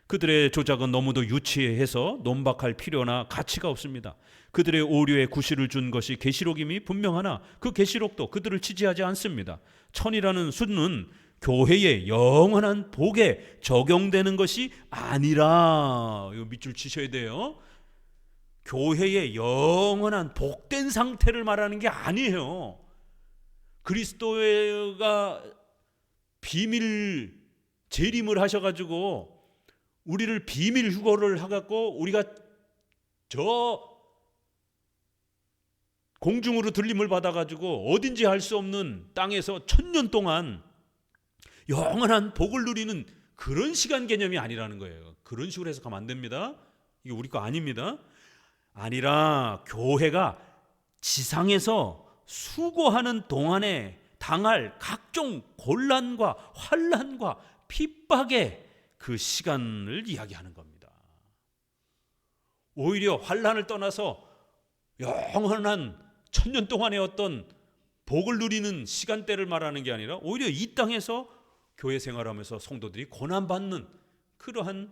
그들의 조작은 너무도 유치해서 논박할 필요나 가치가 없습니다. 그들의 오류에 구실을 준 것이 계시록임이 분명하나 그 계시록도 그들을 지지하지 않습니다. 천이라는 수는 교회의 영원한 복에 적용되는 것이 아니라, 이거 밑줄 치셔야 돼요. 교회의 영원한 복된 상태를 말하는 게 아니에요. 그리스도가 비밀 재림을 하셔가지고 우리를 비밀 휴거를 해갖고 우리가 저 공중으로 들림을 받아가지고 어딘지 알 수 없는 땅에서 1000년 동안 영원한 복을 누리는 그런 시간 개념이 아니라는 거예요. 그런 식으로 해석하면 안 됩니다. 이게 우리 거 아닙니다. 아니라 교회가 지상에서 수고하는 동안에 당할 각종 곤란과 환난과 핍박의 그 시간을 이야기하는 겁니다. 오히려 환난을 떠나서 영원한 1000년 동안의 어떤 복을 누리는 시간대를 말하는 게 아니라 오히려 이 땅에서 교회 생활하면서 성도들이 고난받는 그러한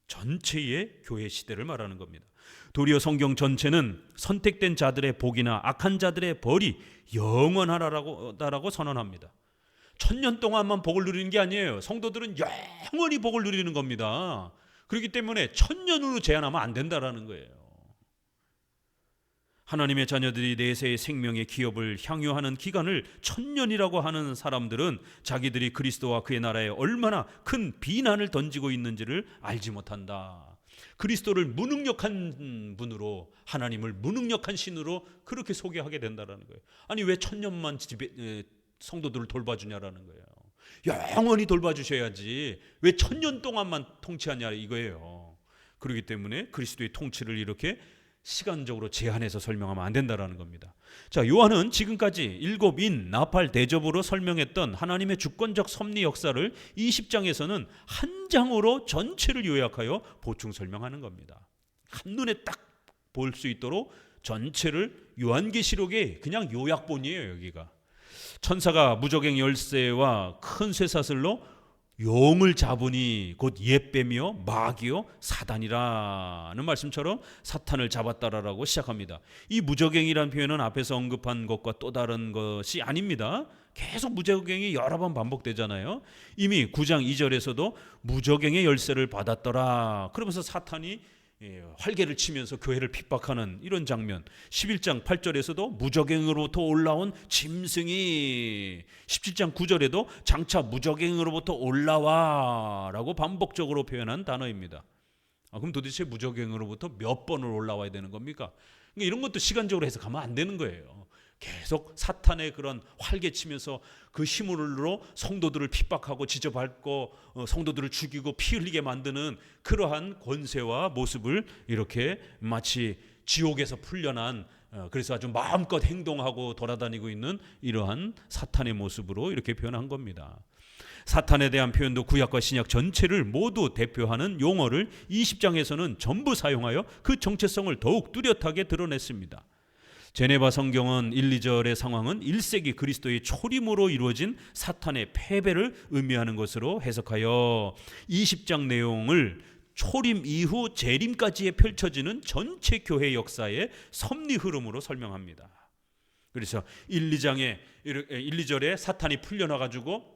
전체의 교회 시대를 말하는 겁니다. 도리어 성경 전체는 선택된 자들의 복이나 악한 자들의 벌이 영원하다라고 선언합니다. 천년 동안만 복을 누리는 게 아니에요. 성도들은 영원히 복을 누리는 겁니다. 그렇기 때문에 천년으로 제한하면 안 된다라는 거예요. 하나님의 자녀들이 내세의 생명의 기업을 향유하는 기간을 천년이라고 하는 사람들은 자기들이 그리스도와 그의 나라에 얼마나 큰 비난을 던지고 있는지를 알지 못한다. 그리스도를 무능력한 분으로, 하나님을 무능력한 신으로 그렇게 소개하게 된다는 거예요. 아니 왜 천년만 성도들을 돌봐주냐라는 거예요. 영원히 돌봐주셔야지 왜 천년 동안만 통치하냐 이거예요. 그렇기 때문에 그리스도의 통치를 이렇게 시간적으로 제한해서 설명하면 안 된다라는 겁니다. 자, 요한은 지금까지 7인 나팔 대접으로 설명했던 하나님의 주권적 섭리 역사를 20장에서는 한 장으로 전체를 요약하여 보충 설명하는 겁니다. 한눈에 딱 볼 수 있도록 전체를 요한계시록의 그냥 요약본이에요. 여기가 천사가 무저갱 열쇠와 큰 쇠사슬로 용을 잡으니 곧 옛뱀이요 마귀요 사단이라는 말씀처럼 사탄을 잡았다라고 시작합니다. 이 무저갱이라는 표현은 앞에서 언급한 것과 또 다른 것이 아닙니다. 계속 무저갱이 여러 번 반복되잖아요. 이미 9장 2절에서도 무저갱의 열쇠를 받았더라 그러면서 사탄이 활개를 치면서 교회를 핍박하는 이런 장면, 11장 8절에서도 무저갱으로부터 올라온 짐승이, 17장 9절에도 장차 무저갱으로부터 올라와 라고 반복적으로 표현한 단어입니다. 그럼 도대체 무저갱으로부터 몇 번을 올라와야 되는 겁니까? 그러니까 이런 것도 시간적으로 해석하면 안 되는 거예요. 계속 사탄의 그런 활개치면서 그 힘으로 성도들을 핍박하고 지저밟고 성도들을 죽이고 피 흘리게 만드는 그러한 권세와 모습을 이렇게 마치 지옥에서 풀려난 그래서 아주 마음껏 행동하고 돌아다니고 있는 이러한 사탄의 모습으로 이렇게 표현한 겁니다. 사탄에 대한 표현도 구약과 신약 전체를 모두 대표하는 용어를 20장에서는 전부 사용하여 그 정체성을 더욱 뚜렷하게 드러냈습니다. 제네바 성경은 1, 2절의 상황은 1세기 그리스도의 초림으로 이루어진 사탄의 패배를 의미하는 것으로 해석하여 20장 내용을 초림 이후 재림까지에 펼쳐지는 전체 교회 역사의 섭리 흐름으로 설명합니다. 그래서 1, 2절에 사탄이 풀려나가지고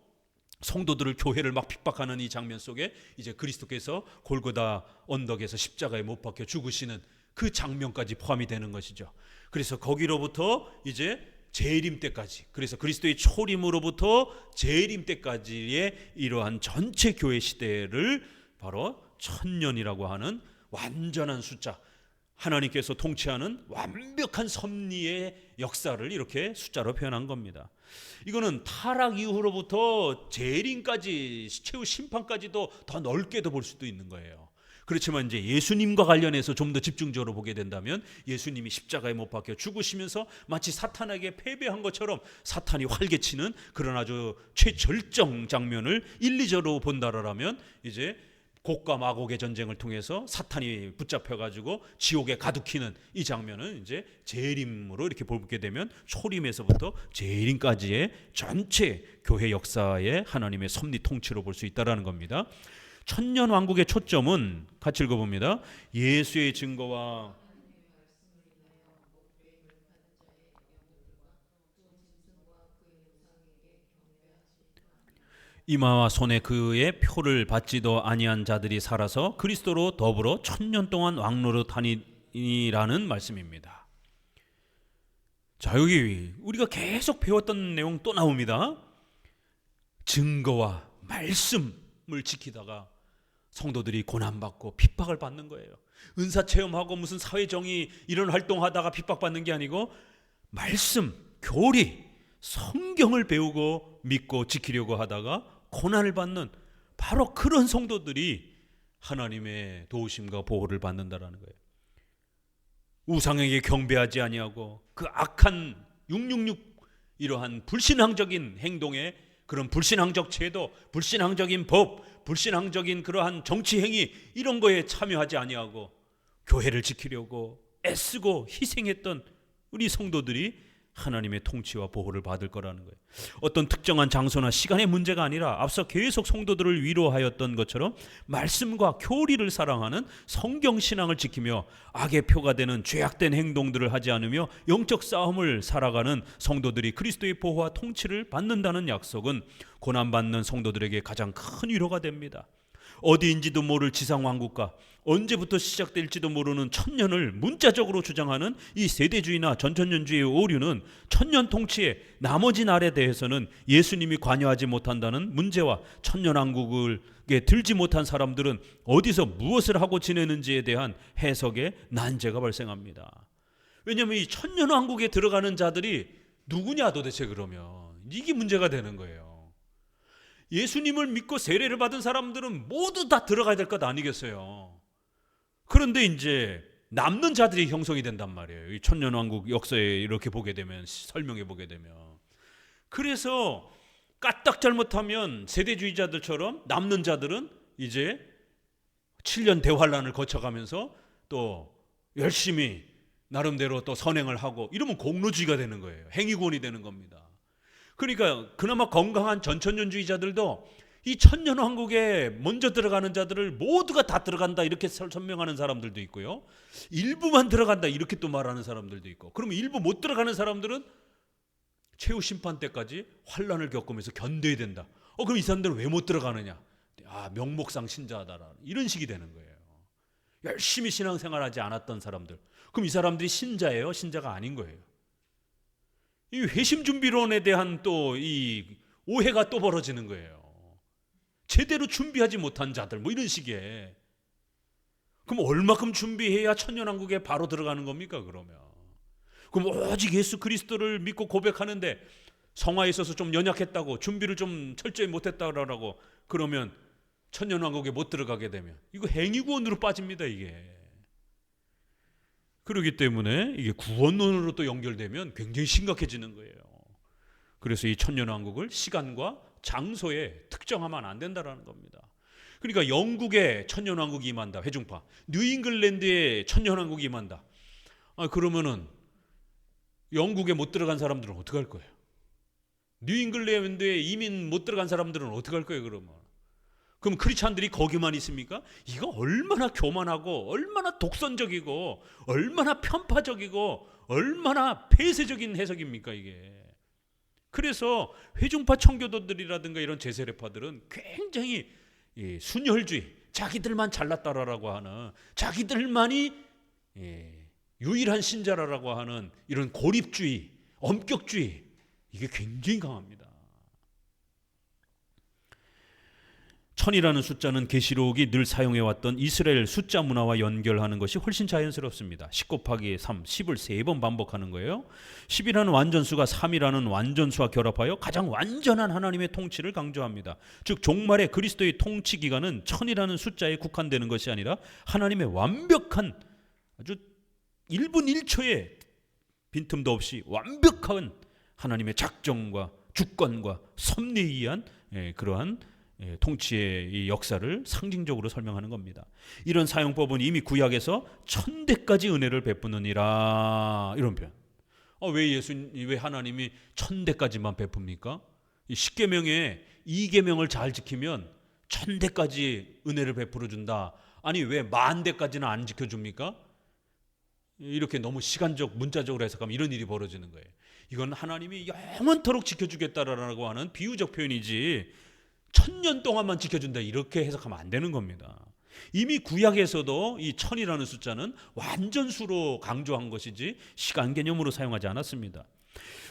성도들을 교회를 막 핍박하는 이 장면 속에 이제 그리스도께서 골고다 언덕에서 십자가에 못 박혀 죽으시는 그 장면까지 포함이 되는 것이죠. 그래서 거기로부터 이제 재림 때까지, 그래서 그리스도의 초림으로부터 재림 때까지의 이러한 전체 교회 시대를 바로 천년이라고 하는 완전한 숫자, 하나님께서 통치하는 완벽한 섭리의 역사를 이렇게 숫자로 표현한 겁니다. 이거는 타락 이후로부터 재림까지, 최후 심판까지도 더 넓게도 볼 수도 있는 거예요. 그렇지만 이제 예수님과 관련해서 좀 더 집중적으로 보게 된다면 예수님이 십자가에 못 박혀 죽으시면서 마치 사탄에게 패배한 것처럼 사탄이 활개치는 그런 아주 최절정 장면을 1, 2절로 본다라면 이제 곡과 마곡의 전쟁을 통해서 사탄이 붙잡혀가지고 지옥에 가두키는 이 장면은 이제 재림으로 이렇게 보게 되면 초림에서부터 재림까지의 전체 교회 역사의 하나님의 섭리 통치로 볼 수 있다라는 겁니다. 천년 왕국의 초점은 같이 읽어봅니다. 예수의 증거와 이마와 손에 그의 표를 받지도 아니한 자들이 살아서 그리스도로 더불어 천년 동안 왕노릇 하니라는 말씀입니다. 자, 여기 우리가 계속 배웠던 내용 또 나옵니다. 증거와 말씀을 지키다가 성도들이 고난받고 핍박을 받는 거예요. 은사 체험하고 무슨 사회정의 이런 활동하다가 핍박받는 게 아니고 말씀, 교리, 성경을 배우고 믿고 지키려고 하다가 고난을 받는 바로 그런 성도들이 하나님의 도우심과 보호를 받는다라는 거예요. 우상에게 경배하지 아니하고 그 악한 666 이러한 불신앙적인 행동에 그런 불신앙적 제도, 불신앙적인 법, 불신앙적인 그러한 정치 행위 이런 거에 참여하지 아니하고 교회를 지키려고 애쓰고 희생했던 우리 성도들이 하나님의 통치와 보호를 받을 거라는 거예요. 어떤 특정한 장소나 시간의 문제가 아니라 앞서 계속 성도들을 위로하였던 것처럼 말씀과 교리를 사랑하는 성경 신앙을 지키며 악의 표가 되는 죄악된 행동들을 하지 않으며 영적 싸움을 살아가는 성도들이 그리스도의 보호와 통치를 받는다는 약속은 고난받는 성도들에게 가장 큰 위로가 됩니다. 어디인지도 모를 지상왕국과 언제부터 시작될지도 모르는 천년을 문자적으로 주장하는 이 세대주의나 전천년주의의 오류는 천년 통치의 나머지 날에 대해서는 예수님이 관여하지 못한다는 문제와 천년왕국에 들지 못한 사람들은 어디서 무엇을 하고 지내는지에 대한 해석에 난제가 발생합니다. 왜냐하면 이 천년왕국에 들어가는 자들이 누구냐 도대체. 그러면 이게 문제가 되는 거예요. 예수님을 믿고 세례를 받은 사람들은 모두 다 들어가야 될 것 아니겠어요? 그런데 이제 남는 자들이 형성이 된단 말이에요. 이 천년왕국 역사에 이렇게 보게 되면, 설명해 보게 되면. 그래서 까딱 잘못하면 세대주의자들처럼 남는 자들은 이제 7년 대환란을 거쳐가면서 또 열심히 나름대로 또 선행을 하고 이러면 공로주의가 되는 거예요. 행위권이 되는 겁니다. 그러니까 그나마 건강한 전천년주의자들도 이 천년왕국에 먼저 들어가는 자들을 모두가 다 들어간다 이렇게 설명하는 사람들도 있고요, 일부만 들어간다 이렇게 또 말하는 사람들도 있고, 그러면 일부 못 들어가는 사람들은 최후 심판 때까지 환란을 겪으면서 견뎌야 된다. 그럼 이 사람들은 왜 못 들어가느냐? 명목상 신자다라는 이런 식이 되는 거예요. 열심히 신앙생활하지 않았던 사람들, 그럼 이 사람들이 신자예요? 신자가 아닌 거예요. 이 회심준비론에 대한 또 이 오해가 또 벌어지는 거예요. 제대로 준비하지 못한 자들 뭐 이런 식의. 그럼 얼마큼 준비해야 천년왕국에 바로 들어가는 겁니까? 그럼 오직 예수 그리스도를 믿고 고백하는데 성화에 있어서 좀 연약했다고, 준비를 좀 철저히 못했다고 그러면 천년왕국에 못 들어가게 되면 이거 행위구원으로 빠집니다. 이게. 그렇기 때문에 이게 구원론으로 또 연결되면 굉장히 심각해지는 거예요. 그래서 이 천년왕국을 시간과 장소에 특정하면 안 된다라는 겁니다. 그러니까 영국에 천년왕국이 임한다, 회중파. 뉴잉글랜드에 천년왕국이 임한다. 그러면은 영국에 못 들어간 사람들은 어떻게 할 거예요? 뉴잉글랜드에 이민 못 들어간 사람들은 어떻게 할 거예요? 그럼 크리스찬들이 거기만 있습니까? 이거 얼마나 교만하고 얼마나 독선적이고 얼마나 편파적이고 얼마나 폐쇄적인 해석입니까 이게. 그래서 회중파 청교도들이라든가 이런 제세례파들은 굉장히 순혈주의, 자기들만 잘났다라고 하는, 자기들만이 유일한 신자라고 하는 이런 고립주의, 엄격주의, 이게 굉장히 강합니다. 천이라는 숫자는 계시록이 늘 사용해왔던 이스라엘 숫자 문화와 연결하는 것이 훨씬 자연스럽습니다. 10 곱하기 3, 10을 3번 반복하는 거예요. 10이라는 완전수가 3이라는 완전수와 결합하여 가장 완전한 하나님의 통치를 강조합니다. 즉 종말의 그리스도의 통치 기간은 천이라는 숫자에 국한되는 것이 아니라 하나님의 완벽한, 아주 1분 1초의 빈틈도 없이 완벽한 하나님의 작정과 주권과 섭리에 의한 그러한 통치의 이 역사를 상징적으로 설명하는 겁니다. 이런 사용법은 이미 구약에서 1000대까지 은혜를 베푸느니라, 이런 표현. 왜 하나님이 1000대까지만 베풉니까? 이 10계명에 2계명을 잘 지키면 1000대까지 은혜를 베풀어 준다. 아니 왜 10,000대까지는 안 지켜줍니까? 이렇게 너무 시간적, 문자적으로 해석하면 이런 일이 벌어지는 거예요. 이건 하나님이 영원토록 지켜주겠다라고 하는 비유적 표현이지 1000년 동안만 지켜준다 이렇게 해석하면 안 되는 겁니다. 이미 구약에서도 이 1000이라는 숫자는 완전수로 강조한 것이지 시간 개념으로 사용하지 않았습니다.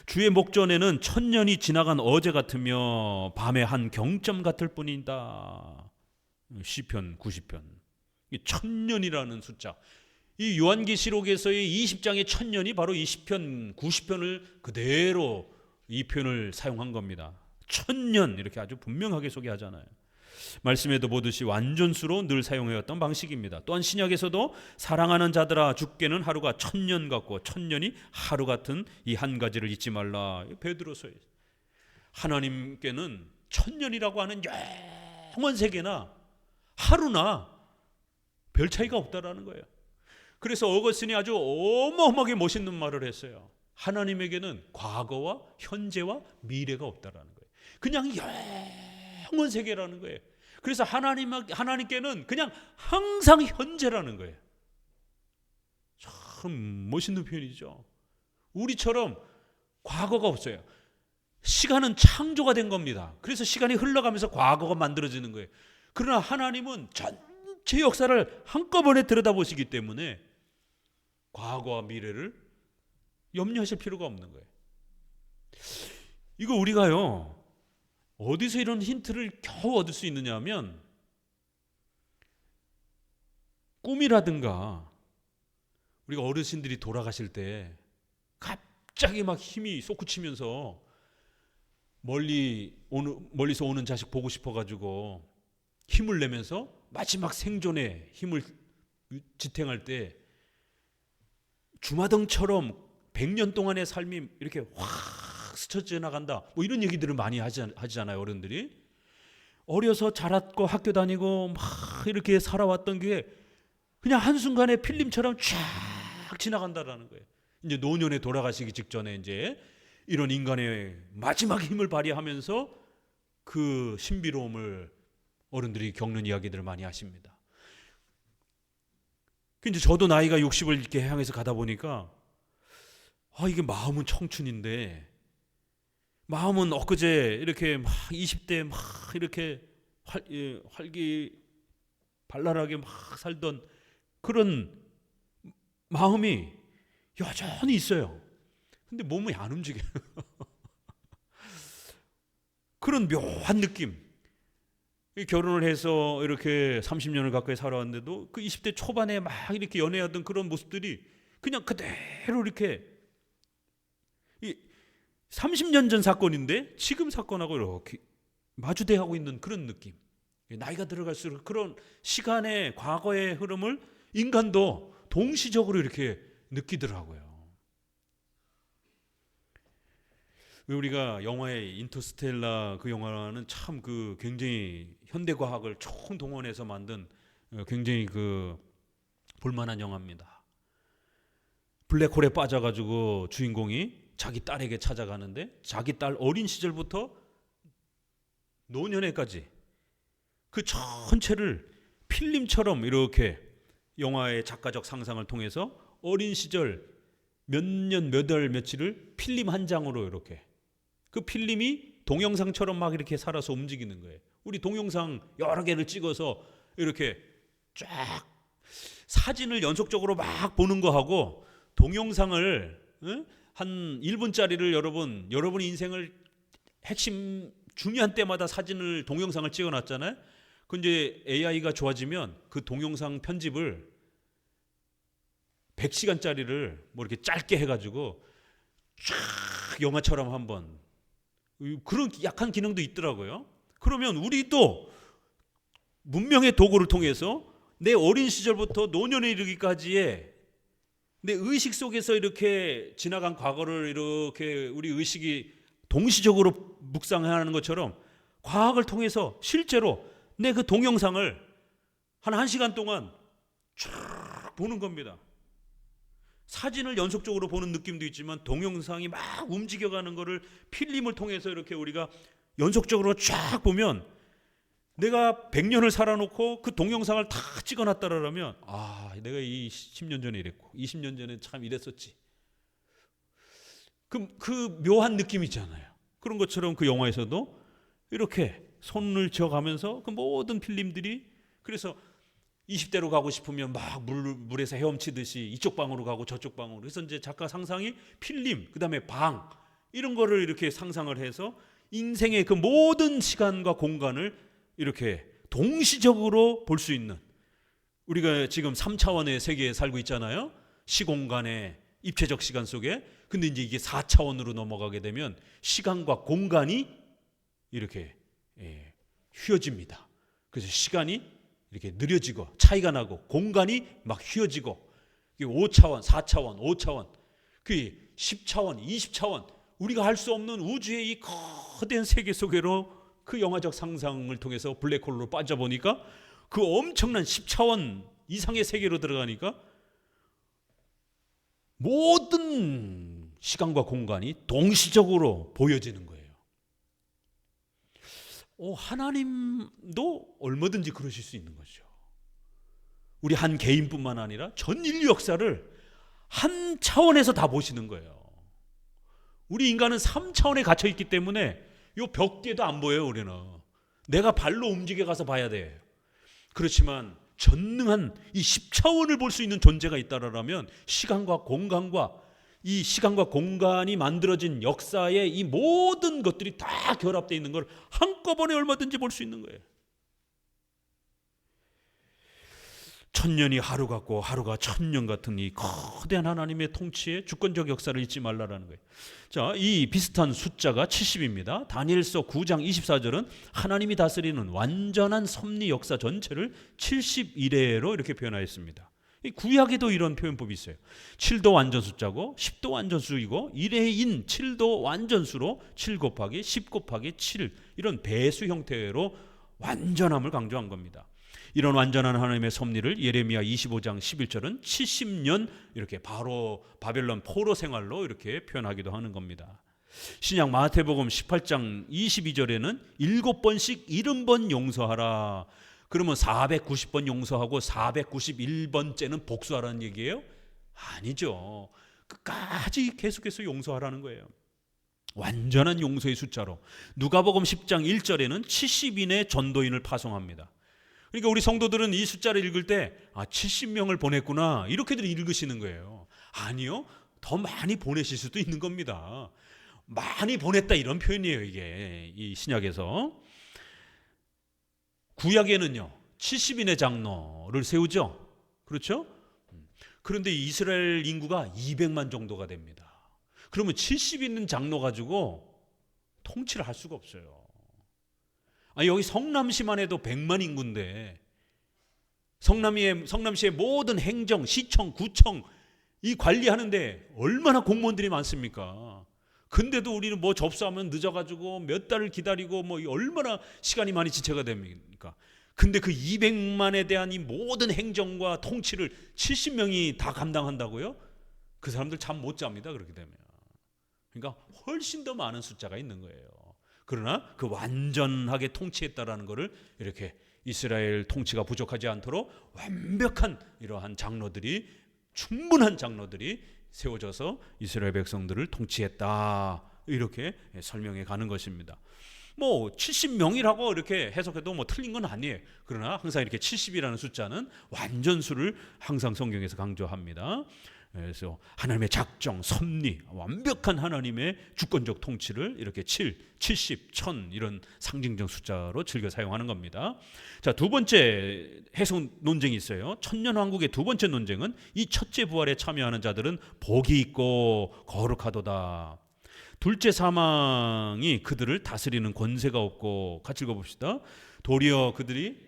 주의 목전에는 1000년이 지나간 어제 같으며 밤의 한 경점 같을 뿐이다. 시편 90편. 이 1000년이라는 숫자, 이 요한계시록에서의 20장의 1000년이 바로 이 시편 90편을 그대로 이 표현을 사용한 겁니다. 1000년 이렇게 아주 분명하게 소개하잖아요. 말씀에도 보듯이 완전수로 늘 사용해왔던 방식입니다. 또한 신약에서도 사랑하는 자들아 주께는 하루가 1000년 같고 1000년이 하루 같은 이 한 가지를 잊지 말라. 베드로서에 하나님께는 1000년이라고 하는 영원 세계나 하루나 별 차이가 없다라는 거예요. 그래서 어거스틴이 아주 어마어마하게 멋있는 말을 했어요. 하나님에게는 과거와 현재와 미래가 없다라는 거예요. 그냥 영원 세계라는 거예요. 그래서 하나님께는 그냥 항상 현재라는 거예요. 참 멋있는 표현이죠. 우리처럼 과거가 없어요. 시간은 창조가 된 겁니다. 그래서 시간이 흘러가면서 과거가 만들어지는 거예요. 그러나 하나님은 전체 역사를 한꺼번에 들여다보시기 때문에 과거와 미래를 염려하실 필요가 없는 거예요. 이거 우리가요, 어디서 이런 힌트를 겨우 얻을 수 있느냐 하면, 꿈이라든가 우리가 어르신들이 돌아가실 때 갑자기 막 힘이 솟구치면서 멀리서 오는 자식 보고 싶어가지고 힘을 내면서 마지막 생존에 힘을 지탱할 때 주마등처럼 100년 동안의 삶이 이렇게 확 스쳐 지나간다, 뭐 이런 얘기들을 많이 하잖아요. 어른들이 어려서 자랐고 학교 다니고 막 이렇게 살아왔던 게 그냥 한순간에 필름처럼 쫙 지나간다라는 거예요. 이제 노년에 돌아가시기 직전에 이제 이런 인간의 마지막 힘을 발휘하면서 그 신비로움을 어른들이 겪는 이야기들을 많이 하십니다. 이제 저도 나이가 60을 이렇게 향해서 가다 보니까 이게 마음은 청춘인데, 마음은 엊그제 이렇게 막 20대 막 이렇게 활기발랄하게 막 살던 그런 마음이 여전히 있어요. 근데 몸이 안 움직여요. 그런 묘한 느낌. 결혼을 해서 이렇게 30년을 가까이 살아왔는데도 그 20대 초반에 막 이렇게 연애하던 그런 모습들이 그냥 그대로 이렇게 30년 전 사건인데 지금 사건하고 이렇게 마주대하고 있는 그런 느낌. 나이가 들어갈수록 그런 시간의 과거의 흐름을 인간도 동시적으로 이렇게 느끼더라고요. 우리가 영화의 인터스텔라, 그 영화는 참 그 굉장히 현대과학을 총동원해서 만든 굉장히 그 볼만한 영화입니다. 블랙홀에 빠져가지고 주인공이 자기 딸에게 찾아가는데, 자기 딸 어린 시절부터 노년에까지 그 전체를 필름처럼 이렇게 영화의 작가적 상상을 통해서 어린 시절 몇 년, 몇 월, 며칠을 필름 한 장으로 이렇게, 그 필름이 동영상처럼 막 이렇게 살아서 움직이는 거예요. 우리 동영상 여러 개를 찍어서 이렇게 쫙 사진을 연속적으로 막 보는 거하고 동영상을 한 1분짜리를 여러분의 인생을 핵심 중요한 때마다 사진을 동영상을 찍어놨잖아요. 그 이제 AI가 좋아지면 그 동영상 편집을 100시간짜리를 뭐 이렇게 짧게 해가지고 쫙 영화처럼 한번, 그런 약한 기능도 있더라고요. 그러면 우리도 문명의 도구를 통해서 내 어린 시절부터 노년에 이르기까지의 내 의식 속에서 이렇게 지나간 과거를 이렇게 우리 의식이 동시적으로 묵상하는 것처럼 과학을 통해서 실제로 내 그 동영상을 한 1시간 동안 쫙 보는 겁니다. 사진을 연속적으로 보는 느낌도 있지만 동영상이 막 움직여가는 거를 필름을 통해서 이렇게 우리가 연속적으로 쫙 보면, 내가 100년을 살아놓고 그 동영상을 다 찍어놨다라면 내가 이 10년 전에 이랬고 20년 전에 참 이랬었지. 그 묘한 느낌 있잖아요. 그런 것처럼 그 영화에서도 이렇게 손을 쥐어가면서 그 모든 필름들이, 그래서 20대로 가고 싶으면 막 물에서 헤엄치듯이 이쪽 방으로 가고 저쪽 방으로. 그래서 이제 작가 상상이 필름, 그다음에 방, 이런 거를 이렇게 상상을 해서 인생의 그 모든 시간과 공간을 이렇게 동시적으로 볼 수 있는, 우리가 지금 3차원의 세계에 살고 있잖아요. 시공간의 입체적 시간 속에. 근데 이제 이게 4차원으로 넘어가게 되면 시간과 공간이 이렇게 휘어집니다. 그래서 시간이 이렇게 느려지고 차이가 나고 공간이 막 휘어지고, 5차원, 4차원, 5차원, 그 10차원, 20차원, 우리가 할 수 없는 우주의 이 거대한 세계 속으로 그 영화적 상상을 통해서 블랙홀로 빠져보니까 그 엄청난 10차원 이상의 세계로 들어가니까 모든 시간과 공간이 동시적으로 보여지는 거예요. 하나님도 얼마든지 그러실 수 있는 거죠. 우리 한 개인뿐만 아니라 전 인류 역사를 한 차원에서 다 보시는 거예요. 우리 인간은 3차원에 갇혀 있기 때문에 요 벽 뒤에도 안 보여요. 우리는 내가 발로 움직여 가서 봐야 돼. 그렇지만 전능한 이 10차원을 볼 수 있는 존재가 있다라면 시간과 공간이 만들어진 역사의 이 모든 것들이 다 결합되어 있는 걸 한꺼번에 얼마든지 볼 수 있는 거예요. 천년이 하루 같고 하루가 천년 같은 이 거대한 하나님의 통치의 주권적 역사를 잊지 말라라는 거예요. 자, 이 비슷한 숫자가 70입니다. 다니엘서 9장 24절은 하나님이 다스리는 완전한 섭리 역사 전체를 71회로 이렇게 표현하였습니다. 이 구약에도 이런 표현법이 있어요. 7도 완전 숫자고 10도 완전 수이고 1회인 7도 완전수로 7 곱하기 10 곱하기 7 이런 배수 형태로 완전함을 강조한 겁니다. 이런 완전한 하나님의 섭리를 예레미야 25장 11절은 70년 이렇게 바로 바벨론 포로 생활로 이렇게 표현하기도 하는 겁니다. 신약 마태복음 18장 22절에는 7번씩 70번 용서하라. 그러면 490번 용서하고 491번째는 복수하라는 얘기예요? 아니죠. 끝까지 계속해서 용서하라는 거예요. 완전한 용서의 숫자로. 누가복음 10장 1절에는 70인의 전도인을 파송합니다. 그러니까 우리 성도들은 이 숫자를 읽을 때 70명을 보냈구나 이렇게들 읽으시는 거예요. 아니요, 더 많이 보내실 수도 있는 겁니다. 많이 보냈다 이런 표현이에요. 이게 이 신약에서. 구약에는요 70인의 장로를 세우죠. 그렇죠? 그런데 이스라엘 인구가 200만 정도가 됩니다. 그러면 70인은 장로 가지고 통치를 할 수가 없어요. 여기 성남시만 해도 100만 인구인데 성남시의 모든 행정, 시청, 구청 이 관리하는데 얼마나 공무원들이 많습니까? 근데도 우리는 뭐 접수하면 늦어가지고 몇 달을 기다리고 뭐 얼마나 시간이 많이 지체가 됩니까? 근데 그 200만에 대한 이 모든 행정과 통치를 70명이 다 감당한다고요? 그 사람들 잠 못 잡니다. 그렇게 되면. 그러니까 훨씬 더 많은 숫자가 있는 거예요. 그러나 그 완전하게 통치했다라는 것을 이렇게 이스라엘 통치가 부족하지 않도록 완벽한 이러한 장로들이 충분한 장로들이 세워져서 이스라엘 백성들을 통치했다 이렇게 설명해 가는 것입니다. 뭐 70명이라고 이렇게 해석해도 뭐 틀린 건 아니에요. 그러나 항상 이렇게 70이라는 숫자는 완전수를 항상 성경에서 강조합니다. 그래서 하나님의 작정, 섭리, 완벽한 하나님의 주권적 통치를 이렇게 7, 70, 1000 이런 상징적 숫자로 즐겨 사용하는 겁니다. 자, 두 번째 해석 논쟁이 있어요. 천년왕국의 두 번째 논쟁은 이 첫째 부활에 참여하는 자들은 복이 있고 거룩하도다. 둘째 사망이 그들을 다스리는 권세가 없고, 같이 읽어봅시다. 도리어 그들이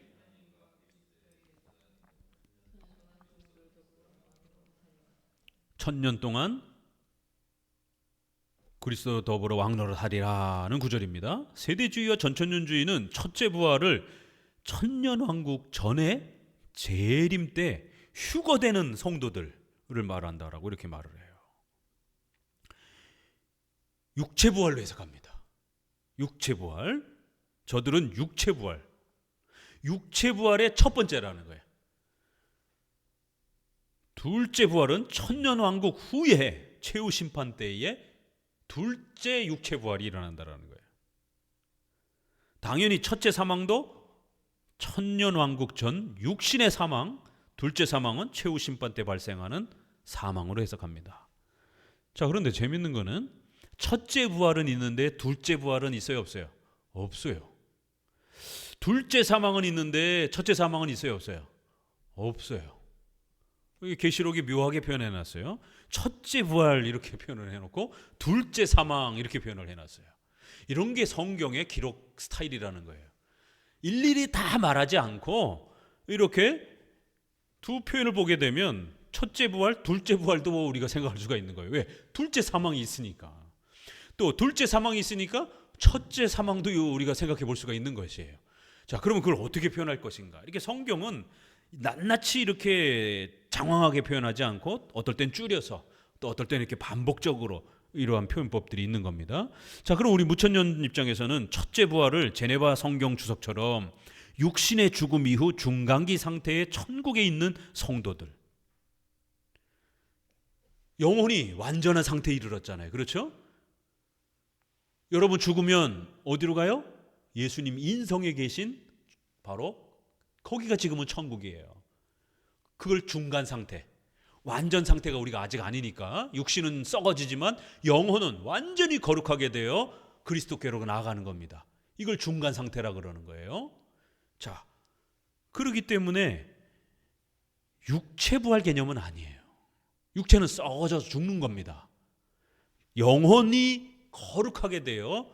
천년 동안 그리스도 더불어 왕노릇하리라는 구절입니다. 세대주의와 전천년주의는 첫째 부활을 천년왕국 전에 재림 때 휴거되는 성도들을 말한다라고 이렇게 말을 해요. 육체부활로 해석합니다. 육체부활, 저들은 육체부활, 육체부활의 첫 번째라는 거예요. 둘째 부활은 천년왕국 후에 최후심판 때에 둘째 육체부활이 일어난다는 거예요. 당연히 첫째 사망도 천년왕국 전 육신의 사망, 둘째 사망은 최후심판 때 발생하는 사망으로 해석합니다. 자, 그런데 재밌는 거는 첫째 부활은 있는데 둘째 부활은 있어요, 없어요? 없어요. 둘째 사망은 있는데 첫째 사망은 있어요, 없어요? 없어요. 계시록이 묘하게 표현해놨어요. 첫째 부활 이렇게 표현을 해놓고 둘째 사망 이렇게 표현을 해놨어요. 이런 게 성경의 기록 스타일이라는 거예요. 일일이 다 말하지 않고 이렇게 두 표현을 보게 되면 첫째 부활, 둘째 부활도 우리가 생각할 수가 있는 거예요. 왜? 둘째 사망이 있으니까. 또 둘째 사망이 있으니까 첫째 사망도 우리가 생각해 볼 수가 있는 것이에요. 자, 그러면 그걸 어떻게 표현할 것인가? 이렇게 성경은 낱낱이 이렇게 장황하게 표현하지 않고 어떨 땐 줄여서 또 어떨 때는 이렇게 반복적으로 이러한 표현법들이 있는 겁니다. 자, 그럼 우리 무천년 입장에서는 첫째 부활을 제네바 성경 주석처럼 육신의 죽음 이후 중간기 상태의 천국에 있는 성도들, 영혼이 완전한 상태에 이르렀잖아요. 그렇죠? 여러분 죽으면 어디로 가요? 예수님 인성에 계신 바로 거기가 지금은 천국이에요. 그걸 중간 상태, 완전 상태가 우리가 아직 아니니까 육신은 썩어지지만 영혼은 완전히 거룩하게 되어 그리스도께로 나아가는 겁니다. 이걸 중간 상태라 그러는 거예요. 자, 그렇기 때문에 육체 부활 개념은 아니에요. 육체는 썩어져서 죽는 겁니다. 영혼이 거룩하게 되어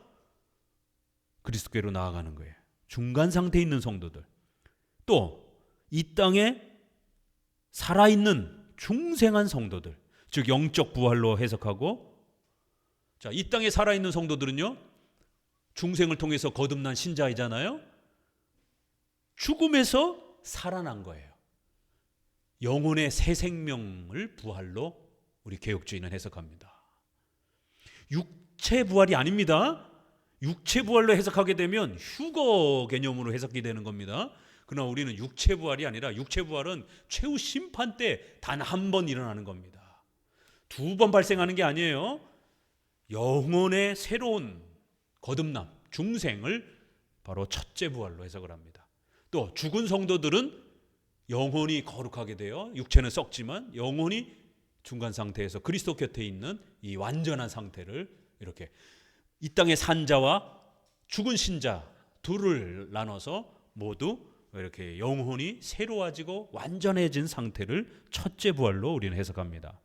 그리스도께로 나아가는 거예요. 중간 상태에 있는 성도들, 또 이 땅에 살아있는 중생한 성도들, 즉 영적 부활로 해석하고, 자, 이 땅에 살아있는 성도들은요, 중생을 통해서 거듭난 신자이잖아요. 죽음에서 살아난 거예요. 영혼의 새 생명을 부활로 우리 개혁주의는 해석합니다. 육체 부활이 아닙니다. 육체 부활로 해석하게 되면 휴거 개념으로 해석이 되는 겁니다. 그러나 우리는 육체 부활이 아니라, 육체 부활은 최후 심판 때 단 한 번 일어나는 겁니다. 두 번 발생하는 게 아니에요. 영혼의 새로운 거듭남, 중생을 바로 첫째 부활로 해석을 합니다. 또 죽은 성도들은 영혼이 거룩하게 되어 육체는 썩지만 영혼이 중간 상태에서 그리스도 곁에 있는 이 완전한 상태를, 이렇게 이 땅의 산 자와 죽은 신자 둘을 나눠서 모두 이렇게 영혼이 새로워지고 완전해진 상태를 첫째 부활로 우리는 해석합니다.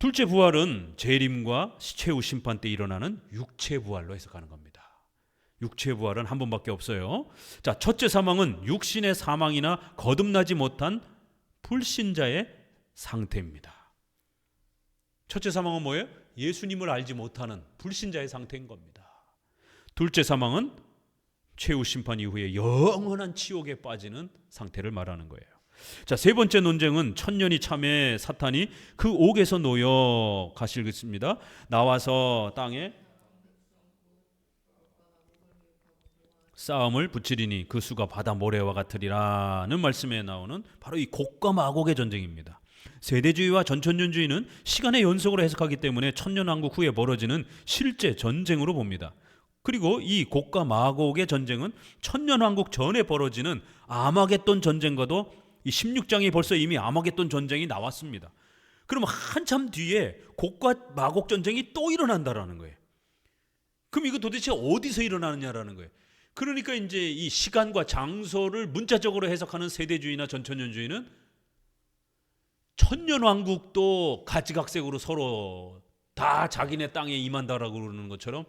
둘째 부활은 재림과 최후 심판 때 일어나는 육체 부활로 해석하는 겁니다. 육체 부활은 한 번밖에 없어요. 자, 첫째 사망은 육신의 사망이나 거듭나지 못한 불신자의 상태입니다. 첫째 사망은 뭐예요? 예수님을 알지 못하는 불신자의 상태인 겁니다. 둘째 사망은 최후 심판 이후에 영원한 지옥에 빠지는 상태를 말하는 거예요. 자, 세 번째 논쟁은 천년이 참에 사탄이 그 옥에서 놓여 가시겠습니다. 나와서 땅에 싸움을 붙이리니 그 수가 바다 모래와 같으리라는 말씀에 나오는 바로 이 곡과 마곡의 전쟁입니다. 세대주의와 전천년주의는 시간의 연속으로 해석하기 때문에 천년왕국 후에 벌어지는 실제 전쟁으로 봅니다. 그리고 이 곡과 마곡의 전쟁은 천년왕국 전에 벌어지는 아마겟돈 전쟁과도 이 16장에 벌써 이미 아마겟돈 전쟁이 나왔습니다. 그럼 한참 뒤에 곡과 마곡 전쟁이 또 일어난다라는 거예요. 그럼 이거 도대체 어디서 일어나느냐라는 거예요. 그러니까 이제 이 시간과 장소를 문자적으로 해석하는 세대주의나 전천년주의는 천년왕국도 가지각색으로 서로 다 자기네 땅에 임한다라고 그러는 것처럼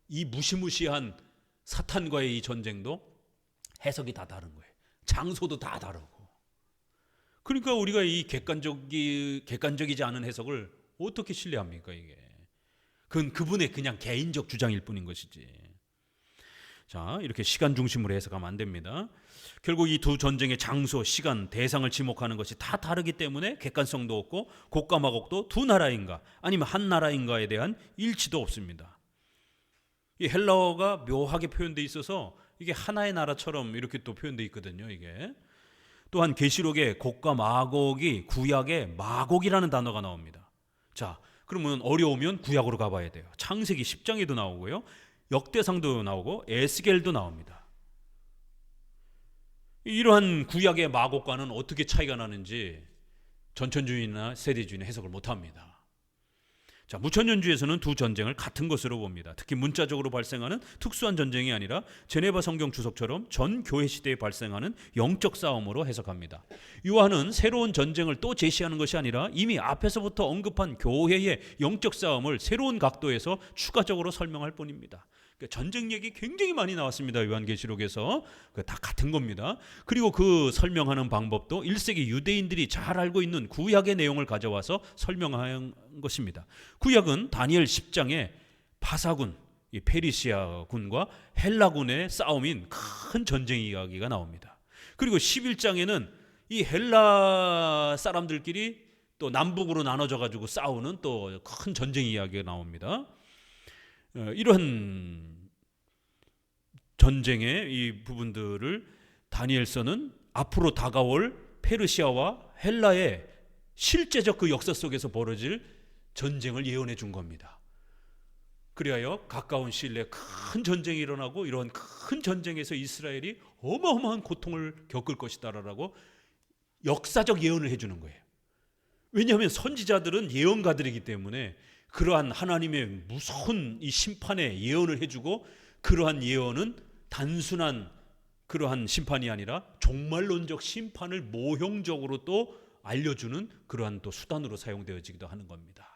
이 무시무시한 사탄과의 이 전쟁도 해석이 다 다른 거예요. 장소도 다 다르고. 그러니까 우리가 이 객관적이지 않은 해석을 어떻게 신뢰합니까, 이게? 그건 그분의 그냥 개인적 주장일 뿐인 것이지. 자, 이렇게 시간 중심으로 해석하면 안 됩니다. 결국 이 두 전쟁의 장소, 시간, 대상을 지목하는 것이 다 다르기 때문에 객관성도 없고 곡과 마곡도 두 나라인가 아니면 한 나라인가에 대한 일치도 없습니다. 이 헬라어가 묘하게 표현되어 있어서 이게 하나의 나라처럼 이렇게 또 표현되어 있거든요. 이게 또한 계시록에 곡과 마곡이 구약에 마곡이라는 단어가 나옵니다. 자, 그러면 어려우면 구약으로 가봐야 돼요. 창세기 10장에도 나오고요, 역대상도 나오고 에스겔도 나옵니다. 이러한 구약의 마곡과는 어떻게 차이가 나는지 전천주의나 세대주의는 해석을 못합니다. 자, 무천년주에서는 두 전쟁을 같은 것으로 봅니다. 특히 문자적으로 발생하는 특수한 전쟁이 아니라 제네바 성경 주석처럼 전 교회 시대에 발생하는 영적 싸움으로 해석합니다. 요한은 새로운 전쟁을 또 제시하는 것이 아니라 이미 앞에서부터 언급한 교회의 영적 싸움을 새로운 각도에서 추가적으로 설명할 뿐입니다. 전쟁 얘기 굉장히 많이 나왔습니다. 요한계시록에서. 다 같은 겁니다. 그리고 그 설명하는 방법도 1세기 유대인들이 잘 알고 있는 구약의 내용을 가져와서 설명한 것입니다. 구약은 다니엘 10장에 바사군, 이 페르시아 군과 헬라군의 싸움인 큰 전쟁 이야기가 나옵니다. 그리고 11장에는 이 헬라 사람들끼리 또 남북으로 나눠져 가지고 싸우는 또 큰 전쟁 이야기가 나옵니다. 이런 전쟁의 이 부분들을 다니엘서는 앞으로 다가올 페르시아와 헬라의 실제적 그 역사 속에서 벌어질 전쟁을 예언해 준 겁니다. 그리하여 가까운 시일 내에 큰 전쟁이 일어나고 이러한 큰 전쟁에서 이스라엘이 어마어마한 고통을 겪을 것이다라고 역사적 예언을 해주는 거예요. 왜냐하면 선지자들은 예언가들이기 때문에 그러한 하나님의 무서운 이 심판의 예언을 해주고, 그러한 예언은 단순한 그러한 심판이 아니라 종말론적 심판을 모형적으로 또 알려주는 그러한 또 수단으로 사용되어지기도 하는 겁니다.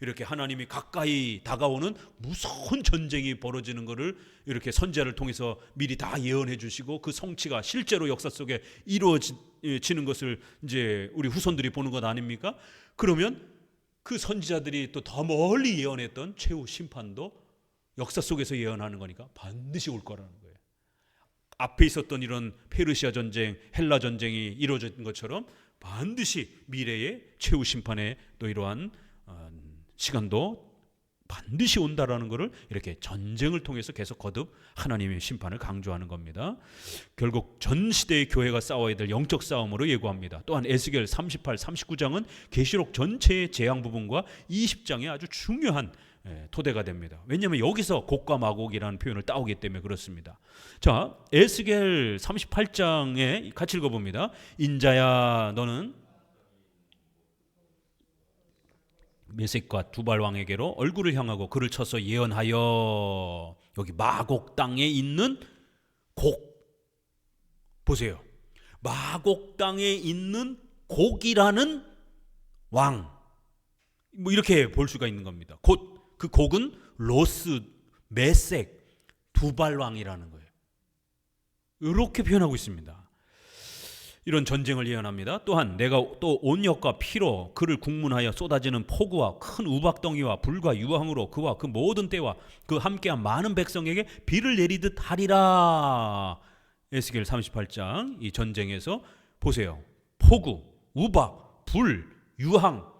이렇게 하나님이 가까이 다가오는 무서운 전쟁이 벌어지는 것을 이렇게 선지자를 통해서 미리 다 예언해 주시고, 그 성취가 실제로 역사 속에 이루어지는 것을 이제 우리 후손들이 보는 것 아닙니까? 그러면 그 선지자들이 또 더 멀리 예언했던 최후 심판도 역사 속에서 예언하는 거니까 반드시 올 거라는 거예요. 앞에 있었던 이런 페르시아 전쟁, 헬라 전쟁이 이루어진 것처럼 반드시 미래의 최후 심판의 또 이러한 시간도 반드시 온다라는 것을 이렇게 전쟁을 통해서 계속 거듭 하나님의 심판을 강조하는 겁니다. 결국 전 시대의 교회가 싸워야 될 영적 싸움으로 예고합니다. 또한 에스겔 38, 39장은 계시록 전체의 재앙 부분과 20장의 아주 중요한 토대가 됩니다. 왜냐하면 여기서 곡과 마곡이라는 표현을 따오기 때문에 그렇습니다. 자, 에스겔 38장에 같이 읽어봅니다. 인자야, 너는 메섹과 두발 왕에게로 얼굴을 향하고 그를 쳐서 예언하여. 여기 마곡 땅에 있는 곡 보세요. 마곡 땅에 있는 곡이라는 왕, 뭐 이렇게 볼 수가 있는 겁니다. 곧 그 곡은 로스, 메섹, 두발 왕이라는 거예요. 이렇게 표현하고 있습니다. 이런 전쟁을 예언합니다. 또한 내가 또 온역과 피로 그를 국문하여 쏟아지는 폭우와 큰 우박덩이와 불과 유황으로 그와 그 모든 때와 그 함께한 많은 백성에게 비를 내리듯 하리라. 에스겔 38장 이 전쟁에서 보세요. 폭우, 우박, 불, 유황,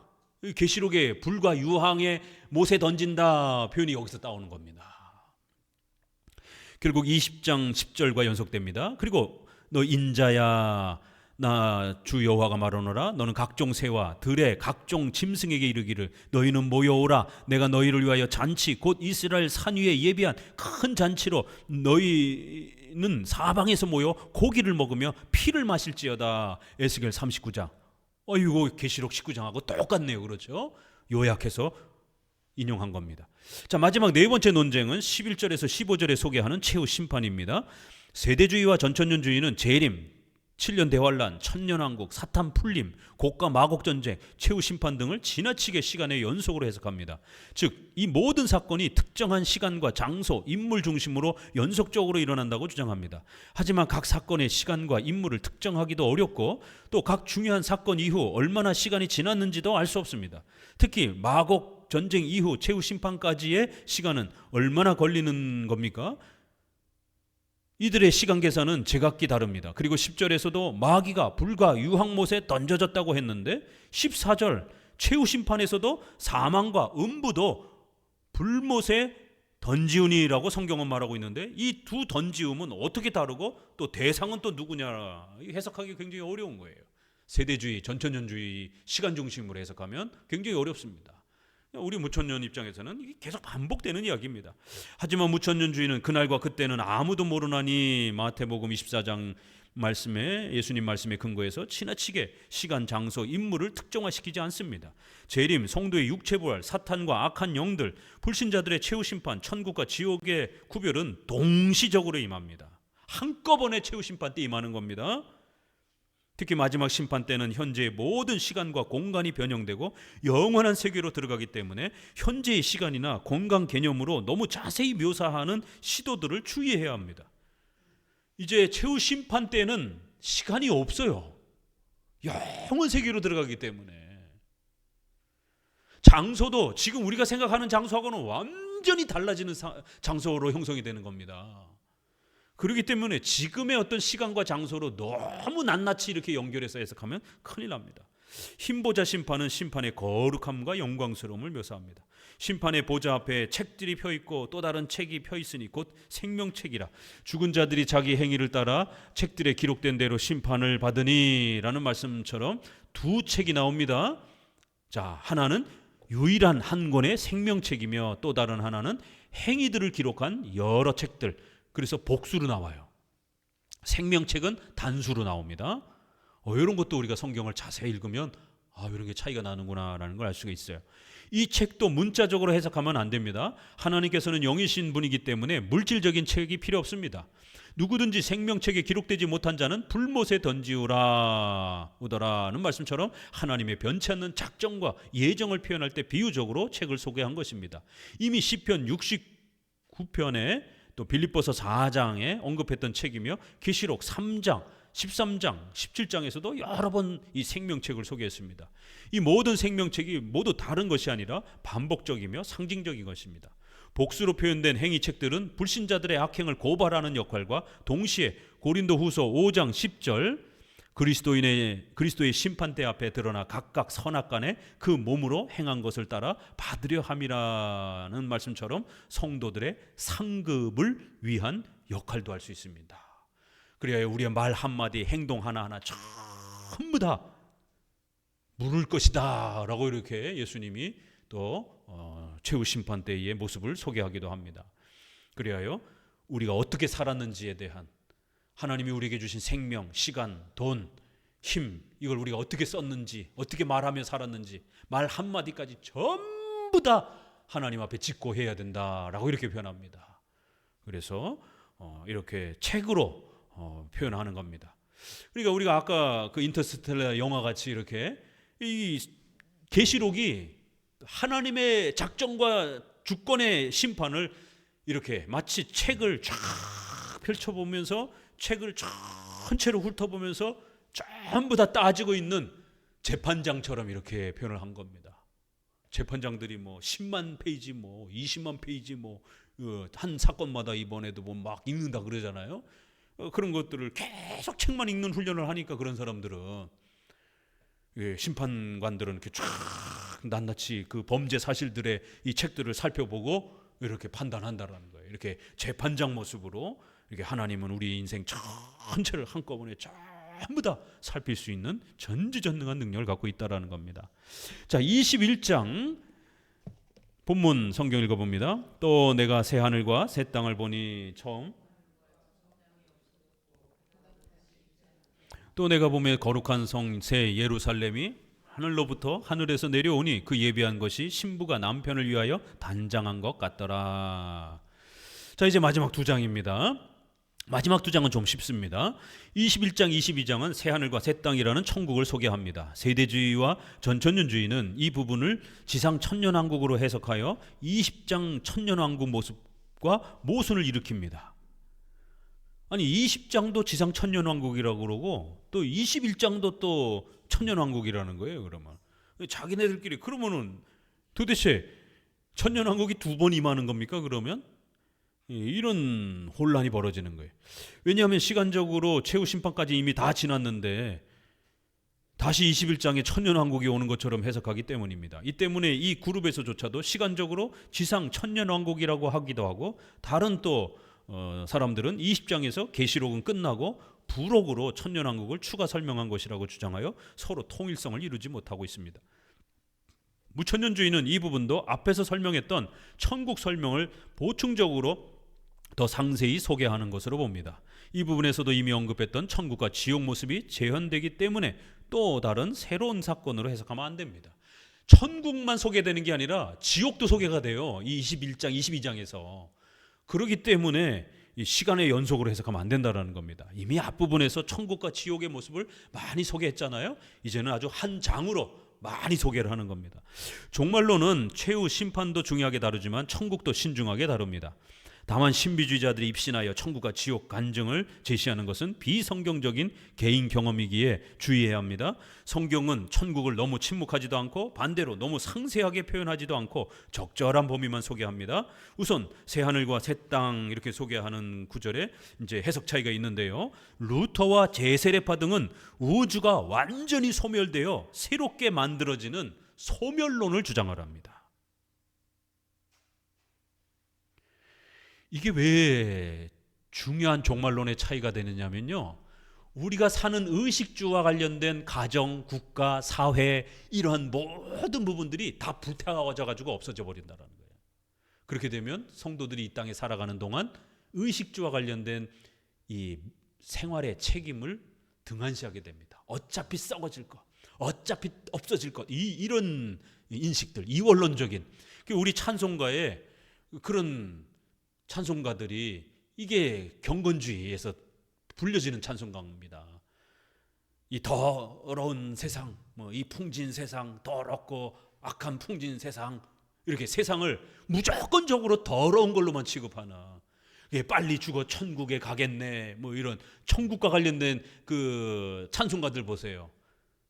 계시록에 불과 유황에 못에 던진다 표현이 여기서 따오는 겁니다. 결국 20장 10절과 연속됩니다. 그리고 너 인자야, 나 주 여호와가 말하노라. 너는 각종 새와 들의 각종 짐승에게 이르기를 너희는 모여오라. 내가 너희를 위하여 잔치 곧 이스라엘 산 위에 예비한 큰 잔치로 너희는 사방에서 모여 고기를 먹으며 피를 마실지어다. 에스겔 39장. 이거 계시록 19장하고 똑같네요. 그렇죠? 요약해서 인용한 겁니다. 자, 마지막 네 번째 논쟁은 11절에서 15절에 소개하는 최후 심판입니다. 세대주의와 전천년주의는 재림, 7년 대환란, 천년왕국, 사탄 풀림, 곡과 마곡 전쟁, 최후 심판 등을 지나치게 시간의 연속으로 해석합니다. 즉, 이 모든 사건이 특정한 시간과 장소, 인물 중심으로 연속적으로 일어난다고 주장합니다. 하지만 각 사건의 시간과 인물을 특정하기도 어렵고 또 각 중요한 사건 이후 얼마나 시간이 지났는지도 알 수 없습니다. 특히 마곡 전쟁 이후 최후 심판까지의 시간은 얼마나 걸리는 겁니까? 이들의 시간 계산은 제각기 다릅니다. 그리고 10절에서도 마귀가 불과 유황못에 던져졌다고 했는데 14절 최후 심판에서도 사망과 음부도 불못에 던지우니라고 성경은 말하고 있는데 이 두 던지움은 어떻게 다르고 또 대상은 또 누구냐, 해석하기 굉장히 어려운 거예요. 세대주의, 전천년주의 시간 중심으로 해석하면 굉장히 어렵습니다. 우리 무천년 입장에서는 이게 계속 반복되는 이야기입니다. 하지만 무천년주의는 그날과 그때는 아무도 모르나니 마태복음 24장 말씀에, 예수님 말씀에 근거해서 지나치게 시간, 장소, 인물을 특정화시키지 않습니다. 재림, 성도의 육체부활, 사탄과 악한 영들, 불신자들의 최후 심판, 천국과 지옥의 구별은 동시적으로 임합니다. 한꺼번에 최후 심판 때 임하는 겁니다. 특히 마지막 심판 때는 현재의 모든 시간과 공간이 변형되고 영원한 세계로 들어가기 때문에 현재의 시간이나 공간 개념으로 너무 자세히 묘사하는 시도들을 주의해야 합니다. 이제 최후 심판 때는 시간이 없어요. 영원 세계로 들어가기 때문에. 장소도 지금 우리가 생각하는 장소하고는 완전히 달라지는 장소로 형성이 되는 겁니다. 그렇기 때문에 지금의 어떤 시간과 장소로 너무 낱낱이 이렇게 연결해서 해석하면 큰일 납니다. 흰보자 심판은 심판의 거룩함과 영광스러움을 묘사합니다. 심판의 보좌 앞에 책들이 펴 있고 또 다른 책이 펴 있으니 곧 생명책이라. 죽은 자들이 자기 행위를 따라 책들에 기록된 대로 심판을 받으니라는 말씀처럼 두 책이 나옵니다. 자, 하나는 유일한 한 권의 생명책이며 또 다른 하나는 행위들을 기록한 여러 책들. 그래서 복수로 나와요. 생명책은 단수로 나옵니다. 이런 것도 우리가 성경을 자세히 읽으면 이런 게 차이가 나는구나라는 걸 알 수가 있어요. 이 책도 문자적으로 해석하면 안 됩니다. 하나님께서는 영이신 분이기 때문에 물질적인 책이 필요 없습니다. 누구든지 생명책에 기록되지 못한 자는 불못에 던지우라는 말씀처럼 하나님의 변치 않는 작정과 예정을 표현할 때 비유적으로 책을 소개한 것입니다. 이미 시편 69편에 또 빌립보서 4장에 언급했던 책이며 계시록 3장, 13장, 17장에서도 여러 번 이 생명책을 소개했습니다. 이 모든 생명책이 모두 다른 것이 아니라 반복적이며 상징적인 것입니다. 복수로 표현된 행위책들은 불신자들의 악행을 고발하는 역할과 동시에 고린도후서 5장 10절 그리스도의 심판대 앞에 드러나 각각 선악간에 그 몸으로 행한 것을 따라 받으려 함이라는 말씀처럼 성도들의 상급을 위한 역할도 할 수 있습니다. 그래야 우리의 말 한마디, 행동 하나하나 전부 다 물을 것이다 라고 이렇게 예수님이 또 최후 심판 때의 모습을 소개하기도 합니다. 그래야 우리가 어떻게 살았는지에 대한, 하나님이 우리에게 주신 생명, 시간, 돈, 힘, 이걸 우리가 어떻게 썼는지, 어떻게 말하며 살았는지 말 한마디까지 전부 다 하나님 앞에 직고해야 된다라고 이렇게 표현합니다. 그래서 이렇게 책으로 표현하는 겁니다. 그러니까 우리가 아까 그 인터스텔라 영화 같이 이렇게 이 계시록이 하나님의 작정과 주권의 심판을 이렇게 마치 책을 쫙 펼쳐보면서 책을 전체로 훑어보면서 전부 다 따지고 있는 재판장처럼 이렇게 표현을 한 겁니다. 재판장들이 10만 페이지 20만 페이지 한 사건마다 이번에도 막 읽는다 그러잖아요. 그런 것들을 계속 책만 읽는 훈련을 하니까 그런 사람들은, 심판관들은 이렇게 쫙 낱낱이 그 범죄 사실들의 이 책들을 살펴보고 이렇게 판단한다라는 거예요. 이렇게 재판장 모습으로 이렇게 하나님은 우리 인생 전체를 한꺼번에 전부 다 살필 수 있는 전지전능한 능력을 갖고 있다라는 겁니다. 자, 21장 본문 성경 읽어봅니다. 또 내가 새 하늘과 새 땅을 보니 또 내가 보며 거룩한 성 새 예루살렘이 하늘로부터 하늘에서 내려오니 그 예비한 것이 신부가 남편을 위하여 단장한 것 같더라. 자, 이제 마지막 두 장입니다. 마지막 두 장은 좀 쉽습니다. 21장, 22장은 새 하늘과 새 땅이라는 천국을 소개합니다. 세대주의와 전천년주의는 이 부분을 지상 천년왕국으로 해석하여 20장 천년왕국 모습과 모순을 일으킵니다. 아니 20장도 지상 천년왕국이라고 그러고 또 21장도 또 천년왕국이라는 거예요. 그러면 자기네들끼리 그러면은 도대체 천년왕국이 두 번 임하는 겁니까? 그러면 이런 혼란이 벌어지는 거예요. 왜냐하면 시간적으로 최후 심판까지 이미 다 지났는데 다시 21장에 천년왕국이 오는 것처럼 해석하기 때문입니다. 이 때문에 이 그룹에서조차도 시간적으로 지상 천년왕국이라고 하기도 하고, 다른 또 사람들은 20장에서 계시록은 끝나고 부록으로 천년왕국을 추가 설명한 것이라고 주장하여 서로 통일성을 이루지 못하고 있습니다. 무천년주의는 이 부분도 앞에서 설명했던 천국 설명을 보충적으로 더 상세히 소개하는 것으로 봅니다. 이 부분에서도 이미 언급했던 천국과 지옥 모습이 재현되기 때문에 또 다른 새로운 사건으로 해석하면 안 됩니다. 천국만 소개되는 게 아니라 지옥도 소개가 돼요. 이 21장, 22장에서. 그렇기 때문에 이 시간의 연속으로 해석하면 안 된다는 겁니다. 이미 앞부분에서 천국과 지옥의 모습을 많이 소개했잖아요. 이제는 아주 한 장으로 많이 소개를 하는 겁니다. 종말론은 최후 심판도 중요하게 다루지만 천국도 신중하게 다룹니다. 다만 신비주의자들이 입신하여 천국과 지옥 간증을 제시하는 것은 비성경적인 개인 경험이기에 주의해야 합니다. 성경은 천국을 너무 침묵하지도 않고 반대로 너무 상세하게 표현하지도 않고 적절한 범위만 소개합니다. 우선 새 하늘과 새 땅 이렇게 소개하는 구절에 이제 해석 차이가 있는데요. 루터와 제세례파 등은 우주가 완전히 소멸되어 새롭게 만들어지는 소멸론을 주장을 합니다. 이게 왜 중요한 종말론의 차이가 되느냐면요, 우리가 사는 의식주와 관련된 가정, 국가, 사회 이러한 모든 부분들이 다 불태워져 가지고 없어져 버린다는 거예요. 그렇게 되면 성도들이 이 땅에 살아가는 동안 의식주와 관련된 이 생활의 책임을 등한시하게 됩니다. 어차피 썩어질 것, 어차피 없어질 것, 이런 인식들, 이원론적인, 우리 찬송가에 그런 찬송가들이 이게 경건주의에서 불려지는 찬송가입니다. 이 더러운 세상, 이 풍진 세상, 더럽고 악한 풍진 세상, 이렇게 세상을 무조건적으로 더러운 걸로만 취급하나, 빨리 죽어 천국에 가겠네, 이런 천국과 관련된 그 찬송가들 보세요.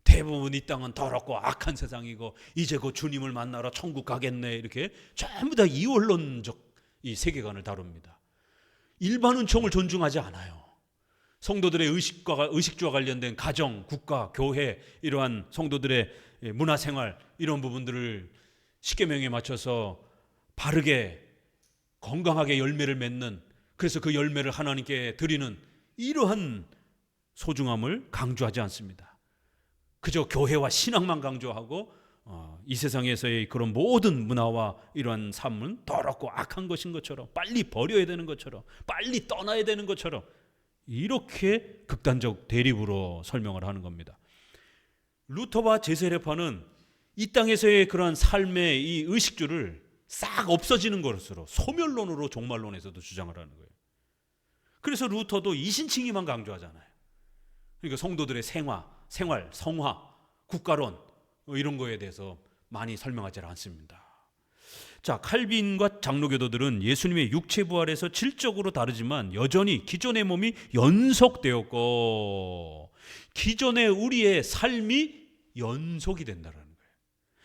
대부분 이 땅은 더럽고 악한 세상이고 이제 곧 주님을 만나러 천국 가겠네, 이렇게 전부 다 이원론적 이 세계관을 다룹니다. 일반 은총을 존중하지 않아요. 성도들의 의식주와 관련된 가정, 국가, 교회, 이러한 성도들의 문화생활, 이런 부분들을 십계명에 맞춰서 바르게 건강하게 열매를 맺는, 그래서 그 열매를 하나님께 드리는 이러한 소중함을 강조하지 않습니다. 그저 교회와 신앙만 강조하고 이 세상에서의 그런 모든 문화와 이러한 삶은 더럽고 악한 것인 것처럼, 빨리 버려야 되는 것처럼, 빨리 떠나야 되는 것처럼, 이렇게 극단적 대립으로 설명을 하는 겁니다. 루터와 제세례파는 이 땅에서의 그러한 삶의 이 의식주를 싹 없어지는 것으로, 소멸론으로 종말론에서도 주장을 하는 거예요. 그래서 루터도 이신칭의만 강조하잖아요. 그러니까 성도들의 생활, 성화, 국가론 이런 거에 대해서 많이 설명하지 않습니다. 자, 칼빈과 장로교도들은 예수님의 육체 부활에서 질적으로 다르지만 여전히 기존의 몸이 연속되었고 기존의 우리의 삶이 연속이 된다는 거예요.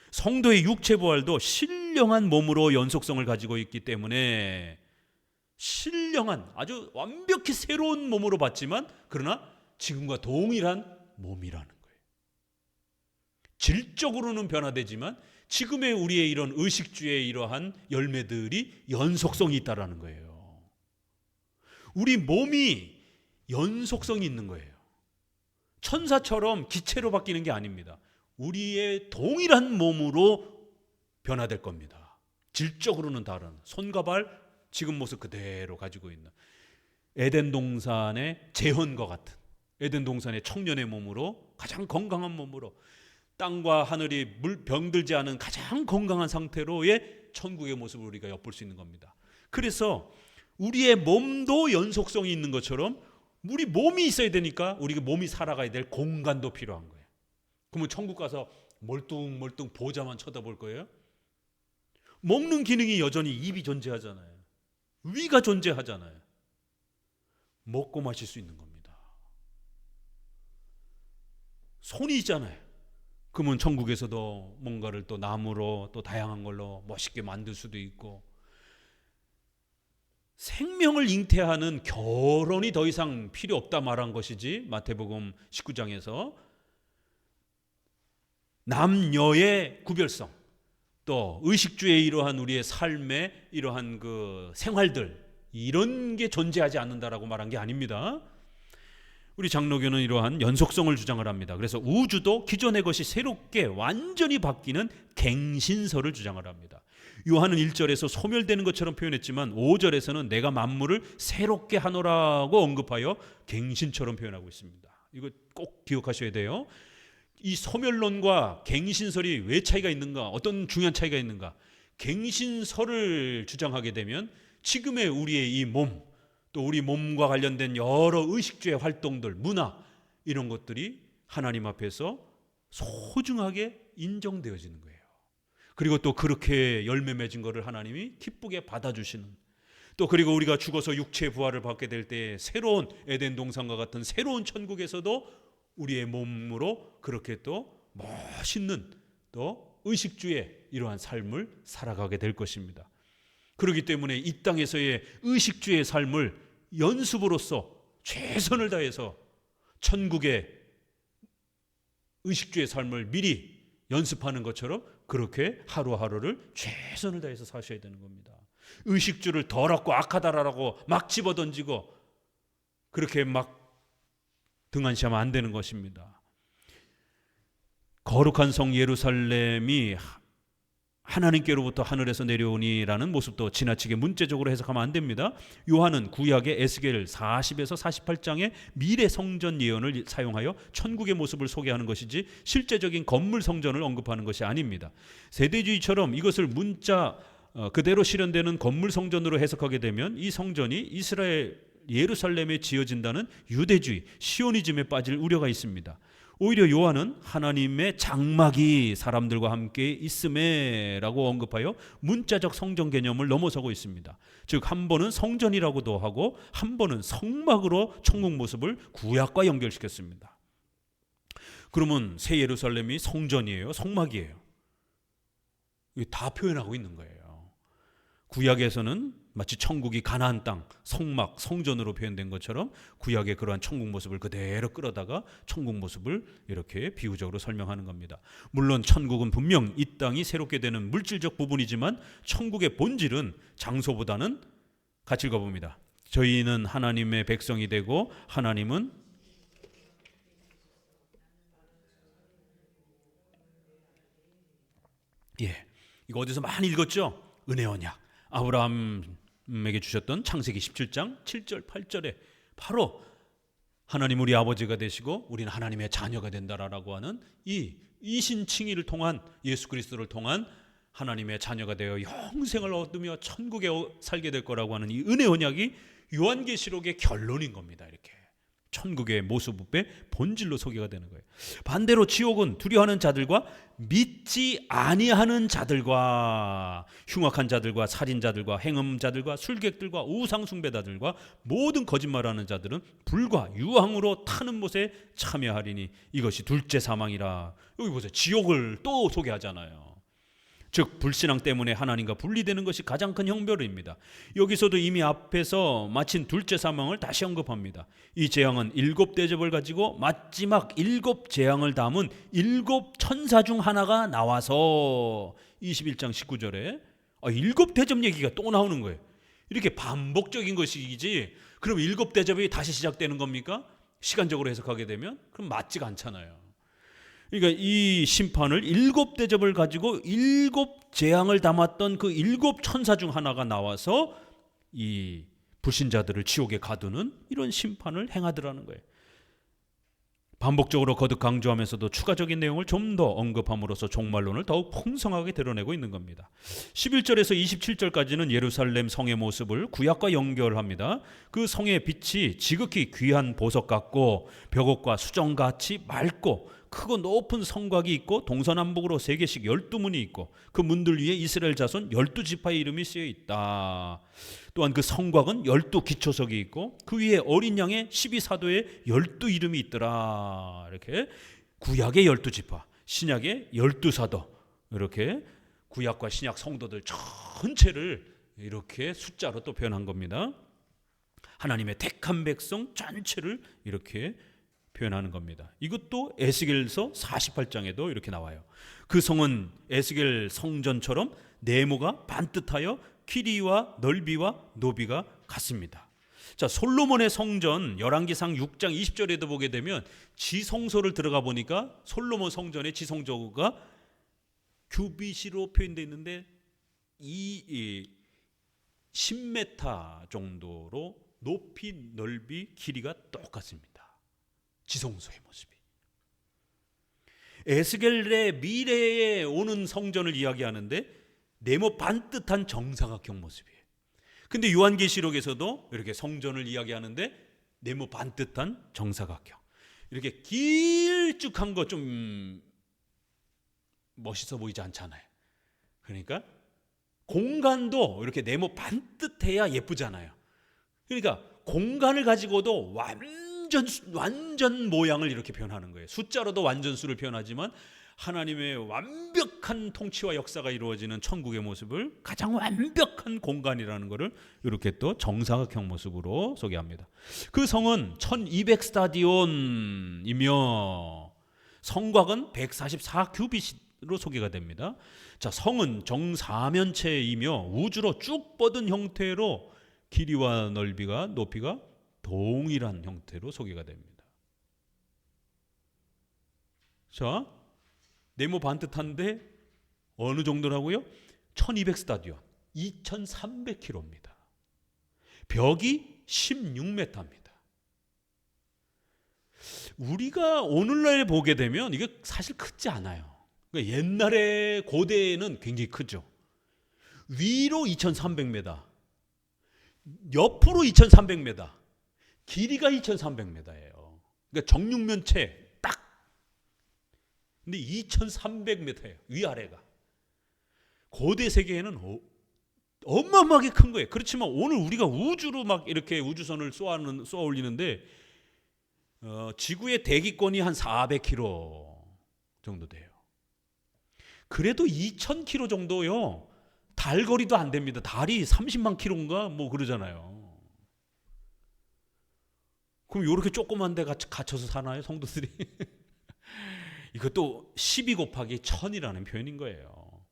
성도의 육체 부활도 신령한 몸으로 연속성을 가지고 있기 때문에 신령한 아주 완벽히 새로운 몸으로 봤지만 그러나 지금과 동일한 몸이라는 거예요. 질적으로는 변화되지만 지금의 우리의 이런 의식주의 이러한 열매들이 연속성이 있다라는 거예요. 우리 몸이 연속성이 있는 거예요. 천사처럼 기체로 바뀌는 게 아닙니다. 우리의 동일한 몸으로 변화될 겁니다. 질적으로는 다른, 손과 발 지금 모습 그대로 가지고 있는 에덴 동산의 재현과 같은, 에덴 동산의 청년의 몸으로, 가장 건강한 몸으로, 땅과 하늘이 병들지 않은 가장 건강한 상태로의 천국의 모습을 우리가 엿볼 수 있는 겁니다. 그래서 우리의 몸도 연속성이 있는 것처럼 우리 몸이 있어야 되니까 우리 몸이 살아가야 될 공간도 필요한 거예요. 그러면 천국 가서 멀뚱멀뚱 보자만 쳐다볼 거예요? 먹는 기능이 여전히 입이 존재하잖아요. 위가 존재하잖아요. 먹고 마실 수 있는 겁니다. 손이 있잖아요. 그러면 천국에서도 뭔가를 또 나무로 또 다양한 걸로 멋있게 만들 수도 있고, 생명을 잉태하는 결혼이 더 이상 필요 없다 말한 것이지, 마태복음 19장에서 남녀의 구별성, 또 의식주의 이러한 우리의 삶의 이러한 그 생활들, 이런 게 존재하지 않는다라고 말한 게 아닙니다. 우리 장로교는 이러한 연속성을 주장을 합니다. 그래서 우주도 기존의 것이 새롭게 완전히 바뀌는 갱신설을 주장을 합니다. 요한은 1절에서 소멸되는 것처럼 표현했지만 5절에서는 내가 만물을 새롭게 하노라고 언급하여 갱신처럼 표현하고 있습니다. 이거 꼭 기억하셔야 돼요. 이 소멸론과 갱신설이 왜 차이가 있는가? 어떤 중요한 차이가 있는가? 갱신설을 주장하게 되면 지금의 우리의 이 몸, 또 우리 몸과 관련된 여러 의식주의 활동들, 문화, 이런 것들이 하나님 앞에서 소중하게 인정되어지는 거예요. 그리고 또 그렇게 열매 맺은 것을 하나님이 기쁘게 받아주시는, 또 그리고 우리가 죽어서 육체의 부활을 받게 될 때 새로운 에덴 동산과 같은 새로운 천국에서도 우리의 몸으로 그렇게 또 멋있는 또 의식주의 이러한 삶을 살아가게 될 것입니다. 그렇기 때문에 이 땅에서의 의식주의 삶을 연습으로써 최선을 다해서 천국의 의식주의 삶을 미리 연습하는 것처럼 그렇게 하루하루를 최선을 다해서 사셔야 되는 겁니다. 의식주를 더럽고 악하다라고 막 집어던지고 그렇게 막 등한시하면 안 되는 것입니다. 거룩한 성 예루살렘이 하나님께로부터 하늘에서 내려오니라는 모습도 지나치게 문자적으로 해석하면 안 됩니다. 요한은 구약의 에스겔 40에서 48장의 미래 성전 예언을 사용하여 천국의 모습을 소개하는 것이지 실제적인 건물 성전을 언급하는 것이 아닙니다. 세대주의처럼 이것을 문자 그대로 실현되는 건물 성전으로 해석하게 되면 이 성전이 이스라엘 예루살렘에 지어진다는 유대주의 시오니즘에 빠질 우려가 있습니다. 오히려 요한은 하나님의 장막이 사람들과 함께 있음에 라고 언급하여 문자적 성전 개념을 넘어서고 있습니다. 즉 한 번은 성전이라고도 하고 한 번은 성막으로 천국 모습을 구약과 연결시켰습니다. 그러면 새 예루살렘이 성전이에요, 성막이에요? 이게 다 표현하고 있는 거예요. 구약에서는 마치 천국이 가나안 땅, 성막, 성전으로 표현된 것처럼 구약의 그러한 천국 모습을 그대로 끌어다가 천국 모습을 이렇게 비유적으로 설명하는 겁니다. 물론 천국은 분명 이 땅이 새롭게 되는 물질적 부분이지만 천국의 본질은 장소보다는 같이 읽어봅니다. 저희는 하나님의 백성이 되고 하나님은 이거 어디서 많이 읽었죠? 은혜 언약. 아브라함에게 주셨던 창세기 17장 7절 8절에 바로 하나님 우리 아버지가 되시고 우리는 하나님의 자녀가 된다라고 하는 이 이신칭의를 통한 예수 그리스도를 통한 하나님의 자녀가 되어 영생을 얻으며 천국에 살게 될 거라고 하는 이 은혜 언약이 요한계시록의 결론인 겁니다. 이렇게 천국의 모습의 본질로 소개가 되는 거예요. 반대로 지옥은 두려워하는 자들과 믿지 아니하는 자들과 흉악한 자들과 살인자들과 행음자들과 술객들과 우상숭배자들과 모든 거짓말하는 자들은 불과 유황으로 타는 못에 참여하리니 이것이 둘째 사망이라. 여기 보세요. 지옥을 또 소개하잖아요. 즉 불신앙 때문에 하나님과 분리되는 것이 가장 큰 형벌입니다. 여기서도 이미 앞에서 마친 둘째 사망을 다시 언급합니다. 이 재앙은 7대접을 가지고 마지막 7재앙을 담은 7천사 중 하나가 나와서 21장 19절에 7대접 얘기가 또 나오는 거예요. 이렇게 반복적인 것이지 그럼 7대접이 다시 시작되는 겁니까? 시간적으로 해석하게 되면 그럼 맞지가 않잖아요. 그러니까 이 심판을 7대접을 가지고 7재앙을 담았던 그 7천사 중 하나가 나와서 이 불신자들을 지옥에 가두는 이런 심판을 행하더라는 거예요. 반복적으로 거듭 강조하면서도 추가적인 내용을 좀 더 언급함으로써 종말론을 더욱 풍성하게 드러내고 있는 겁니다. 11절에서 27절까지는 예루살렘 성의 모습을 구약과 연결합니다. 그 성의 빛이 지극히 귀한 보석 같고 벽옥과 수정같이 맑고 크고 높은 성곽이 있고 동서남북으로 3개씩 12문이 있고 그 문들 위에 이스라엘 자손 12지파의 이름이 쓰여 있다. 또한 그 성곽은 12기초석이 있고 그 위에 어린 양의 12사도의 12 이름이 있더라. 이렇게 구약의 12지파, 신약의 12사도, 이렇게 구약과 신약 성도들 전체를 이렇게 숫자로 또 표현한 겁니다. 하나님의 택한 백성 전체를 이렇게 표현하는 겁니다. 이것도 에스겔서 48장에도 이렇게 나와요. 그 성은 에스겔 성전처럼 네모가 반듯하여 길이와 넓이와 높이가 같습니다. 자, 솔로몬의 성전 열왕기상 6장 20절에도 보게 되면 지성소를 들어가 보니까 솔로몬 성전의 지성소가 규빗으로 표현되어 있는데 이 10m 정도로 높이, 넓이, 길이가 똑같습니다. 지성소의 모습이. 에스겔의 미래에 오는 성전을 이야기하는데 네모 반듯한 정사각형 모습이에요. 근데 요한계시록에서도 이렇게 성전을 이야기하는데 네모 반듯한 정사각형. 이렇게 길쭉한 거 좀 멋있어 보이지 않잖아요. 그러니까 공간도 이렇게 네모 반듯해야 예쁘잖아요. 그러니까 공간을 가지고도 완전 모양을 이렇게 표현하는 거예요. 숫자로도 완전수를 표현하지만 하나님의 완벽한 통치와 역사가 이루어지는 천국의 모습을 가장 완벽한 공간이라는 것을 이렇게 또 정사각형 모습으로 소개합니다. 그 성은 1200스타디온이며 성곽은 144규빗으로 소개가 됩니다. 자, 성은 정사면체이며 우주로 쭉 뻗은 형태로 길이와 넓이가 높이가 동일한 형태로 소개가 됩니다. 자, 네모 반듯한데 어느 정도라고요? 1200스타디온, 2300km입니다. 벽이 16m입니다. 우리가 오늘날 보게 되면 이게 사실 크지 않아요. 그러니까 옛날에 고대에는 굉장히 크죠. 위로 2300m, 옆으로 2300m, 길이가 2300m예요. 그러니까 정육면체 딱. 근데 2300m예요. 위아래가. 고대 세계에는 어마어마하게 큰 거예요. 그렇지만 오늘 우리가 우주로 막 이렇게 우주선을 쏘아 올리는데 지구의 대기권이 한 400km 정도 돼요. 그래도 2000km 정도요. 달 거리도 안 됩니다. 달이 30만 km인가 뭐 그러잖아요. 그럼 이렇게 조그만 데 갇혀서 사나요, 성도들이? 이것도 12 곱하기 1000이라는 표현인 거예요.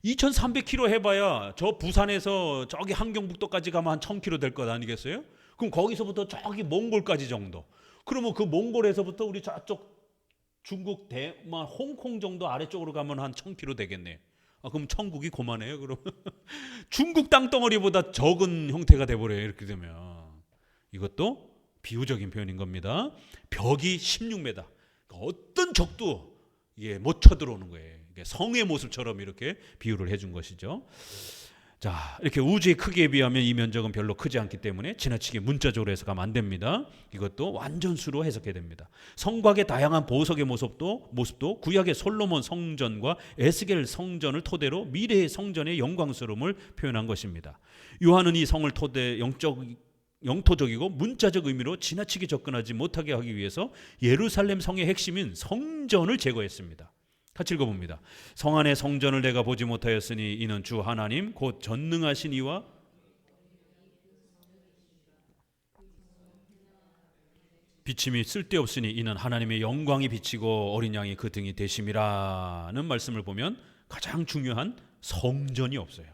2300km 해봐야 저 부산에서 저기 한경북도까지 가면 한 1000km 될 것 아니겠어요? 그럼 거기서부터 저기 몽골까지 정도. 그러면 그 몽골에서부터 우리 저쪽 중국 대만 홍콩 정도 아래쪽으로 가면 한 1000km 되겠네. 그럼 천국이 고만해요. 그러면 중국 땅덩어리보다 적은 형태가 돼버려요. 이렇게 되면. 이것도 비유적인 표현인 겁니다. 벽이 16m. 그러니까 어떤 적도 이게 못 쳐들어오는 거예요. 성의 모습처럼 이렇게 비유를 해준 것이죠. 자, 이렇게 우주의 크기에 비하면 이 면적은 별로 크지 않기 때문에 지나치게 문자적으로 해석하면 안 됩니다. 이것도 완전수로 해석해야 됩니다. 성곽의 다양한 보석의 모습도 구약의 솔로몬 성전과 에스겔 성전을 토대로 미래의 성전의 영광스러움을 표현한 것입니다. 요한은 이 성을 토대 영토적이고 문자적 의미로 지나치게 접근하지 못하게 하기 위해서 예루살렘 성의 핵심인 성전을 제거했습니다. 같이 읽어봅니다. 성 안의 성전을 내가 보지 못하였으니 이는 주 하나님 곧 전능하신 이와 비침이 쓸데없으니 이는 하나님의 영광이 비치고 어린 양이 그 등이 되심이라는 말씀을 보면 가장 중요한 성전이 없어요.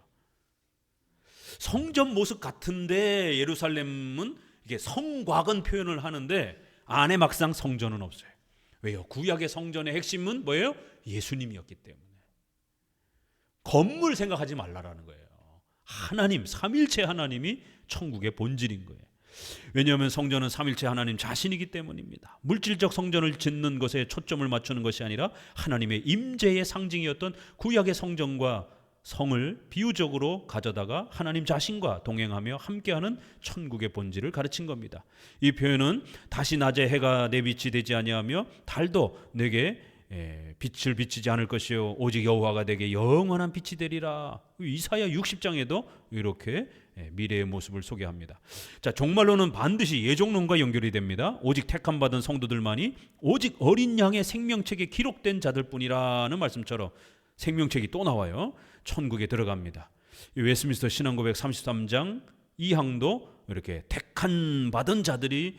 성전 모습 같은데 예루살렘은 이게 성곽은 표현을 하는데 안에 막상 성전은 없어요. 왜요? 구약의 성전의 핵심은 뭐예요? 예수님이었기 때문에. 건물 생각하지 말라라는 거예요. 하나님, 삼일체 하나님이 천국의 본질인 거예요. 왜냐하면 성전은 삼일체 하나님 자신이기 때문입니다. 물질적 성전을 짓는 것에 초점을 맞추는 것이 아니라 하나님의 임재의 상징이었던 구약의 성전과 성을 비유적으로 가져다가 하나님 자신과 동행하며 함께하는 천국의 본질을 가르친 겁니다. 이 표현은 다시 낮에 해가 내 빛이 되지 아니하며 달도 내게 빛을 비치지 않을 것이요 오직 여호와가 내게 영원한 빛이 되리라. 이사야 60장에도 이렇게 미래의 모습을 소개합니다. 자, 종말론은 반드시 예종론과 연결이 됩니다. 오직 택함 받은 성도들만이 오직 어린 양의 생명책에 기록된 자들뿐이라는 말씀처럼 생명책이 또 나와요. 천국에 들어갑니다. 웨스민스터 신앙고백 33장 2항도 이렇게 택한 받은 자들이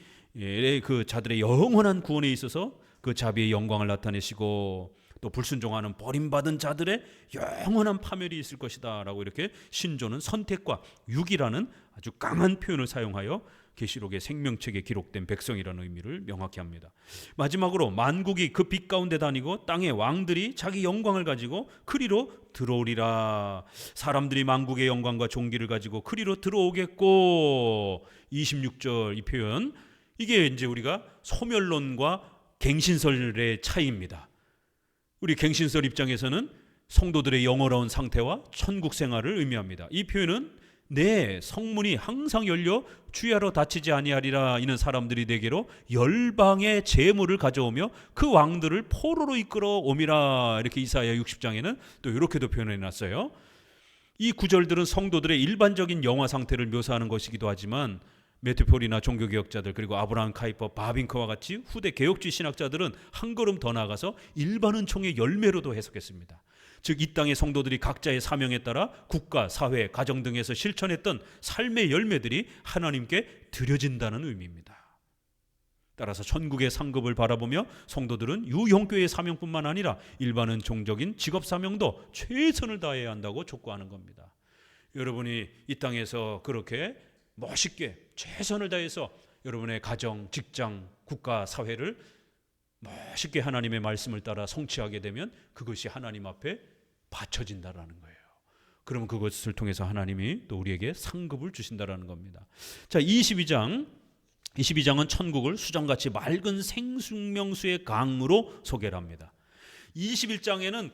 그 자들의 영원한 구원에 있어서 그 자비의 영광을 나타내시고 또 불순종하는 버림받은 자들의 영원한 파멸이 있을 것이다 라고 이렇게 신조는 선택과 유기라는 아주 강한 표현을 사용하여 계시록의 생명책에 기록된 백성이라는 의미를 명확히 합니다. 마지막으로 만국이 그 빛 가운데 다니고 땅의 왕들이 자기 영광을 가지고 그리로 들어오리라. 사람들이 만국의 영광과 존귀를 가지고 그리로 들어오겠고. 26절 이 표현, 이게 이제 우리가 소멸론과 갱신설의 차이입니다. 우리 갱신설 입장에서는 성도들의 영원한 상태와 천국 생활을 의미합니다. 이 표현은 내 성문이 항상 열려 주야로 닫히지 아니하리라. 이는 사람들이 내게로 열방의 재물을 가져오며 그 왕들을 포로로 이끌어 오미라. 이렇게 이사야 60장에는 또 이렇게도 표현해 놨어요. 이 구절들은 성도들의 일반적인 영화 상태를 묘사하는 것이기도 하지만 메트폴이나 종교개혁자들 그리고 아브라함 카이퍼, 바빙커와 같이 후대 개혁주의 신학자들은 한 걸음 더 나아가서 일반 은총의 열매로도 해석했습니다. 즉 이 땅의 성도들이 각자의 사명에 따라 국가, 사회, 가정 등에서 실천했던 삶의 열매들이 하나님께 드려진다는 의미입니다. 따라서 천국의 상급을 바라보며 성도들은 유형교회의 사명뿐만 아니라 일반 은총적인 직업 사명도 최선을 다해야 한다고 촉구하는 겁니다. 여러분이 이 땅에서 그렇게 멋있게 최선을 다해서 여러분의 가정, 직장, 국가, 사회를 멋있게 하나님의 말씀을 따라 성취하게 되면 그것이 하나님 앞에 바쳐진다라는 거예요. 그러면 그것을 통해서 하나님이 또 우리에게 상급을 주신다라는 겁니다. 자, 22장은 천국을 수정같이 맑은 생명수의 강으로 소개를 합니다. 21장에는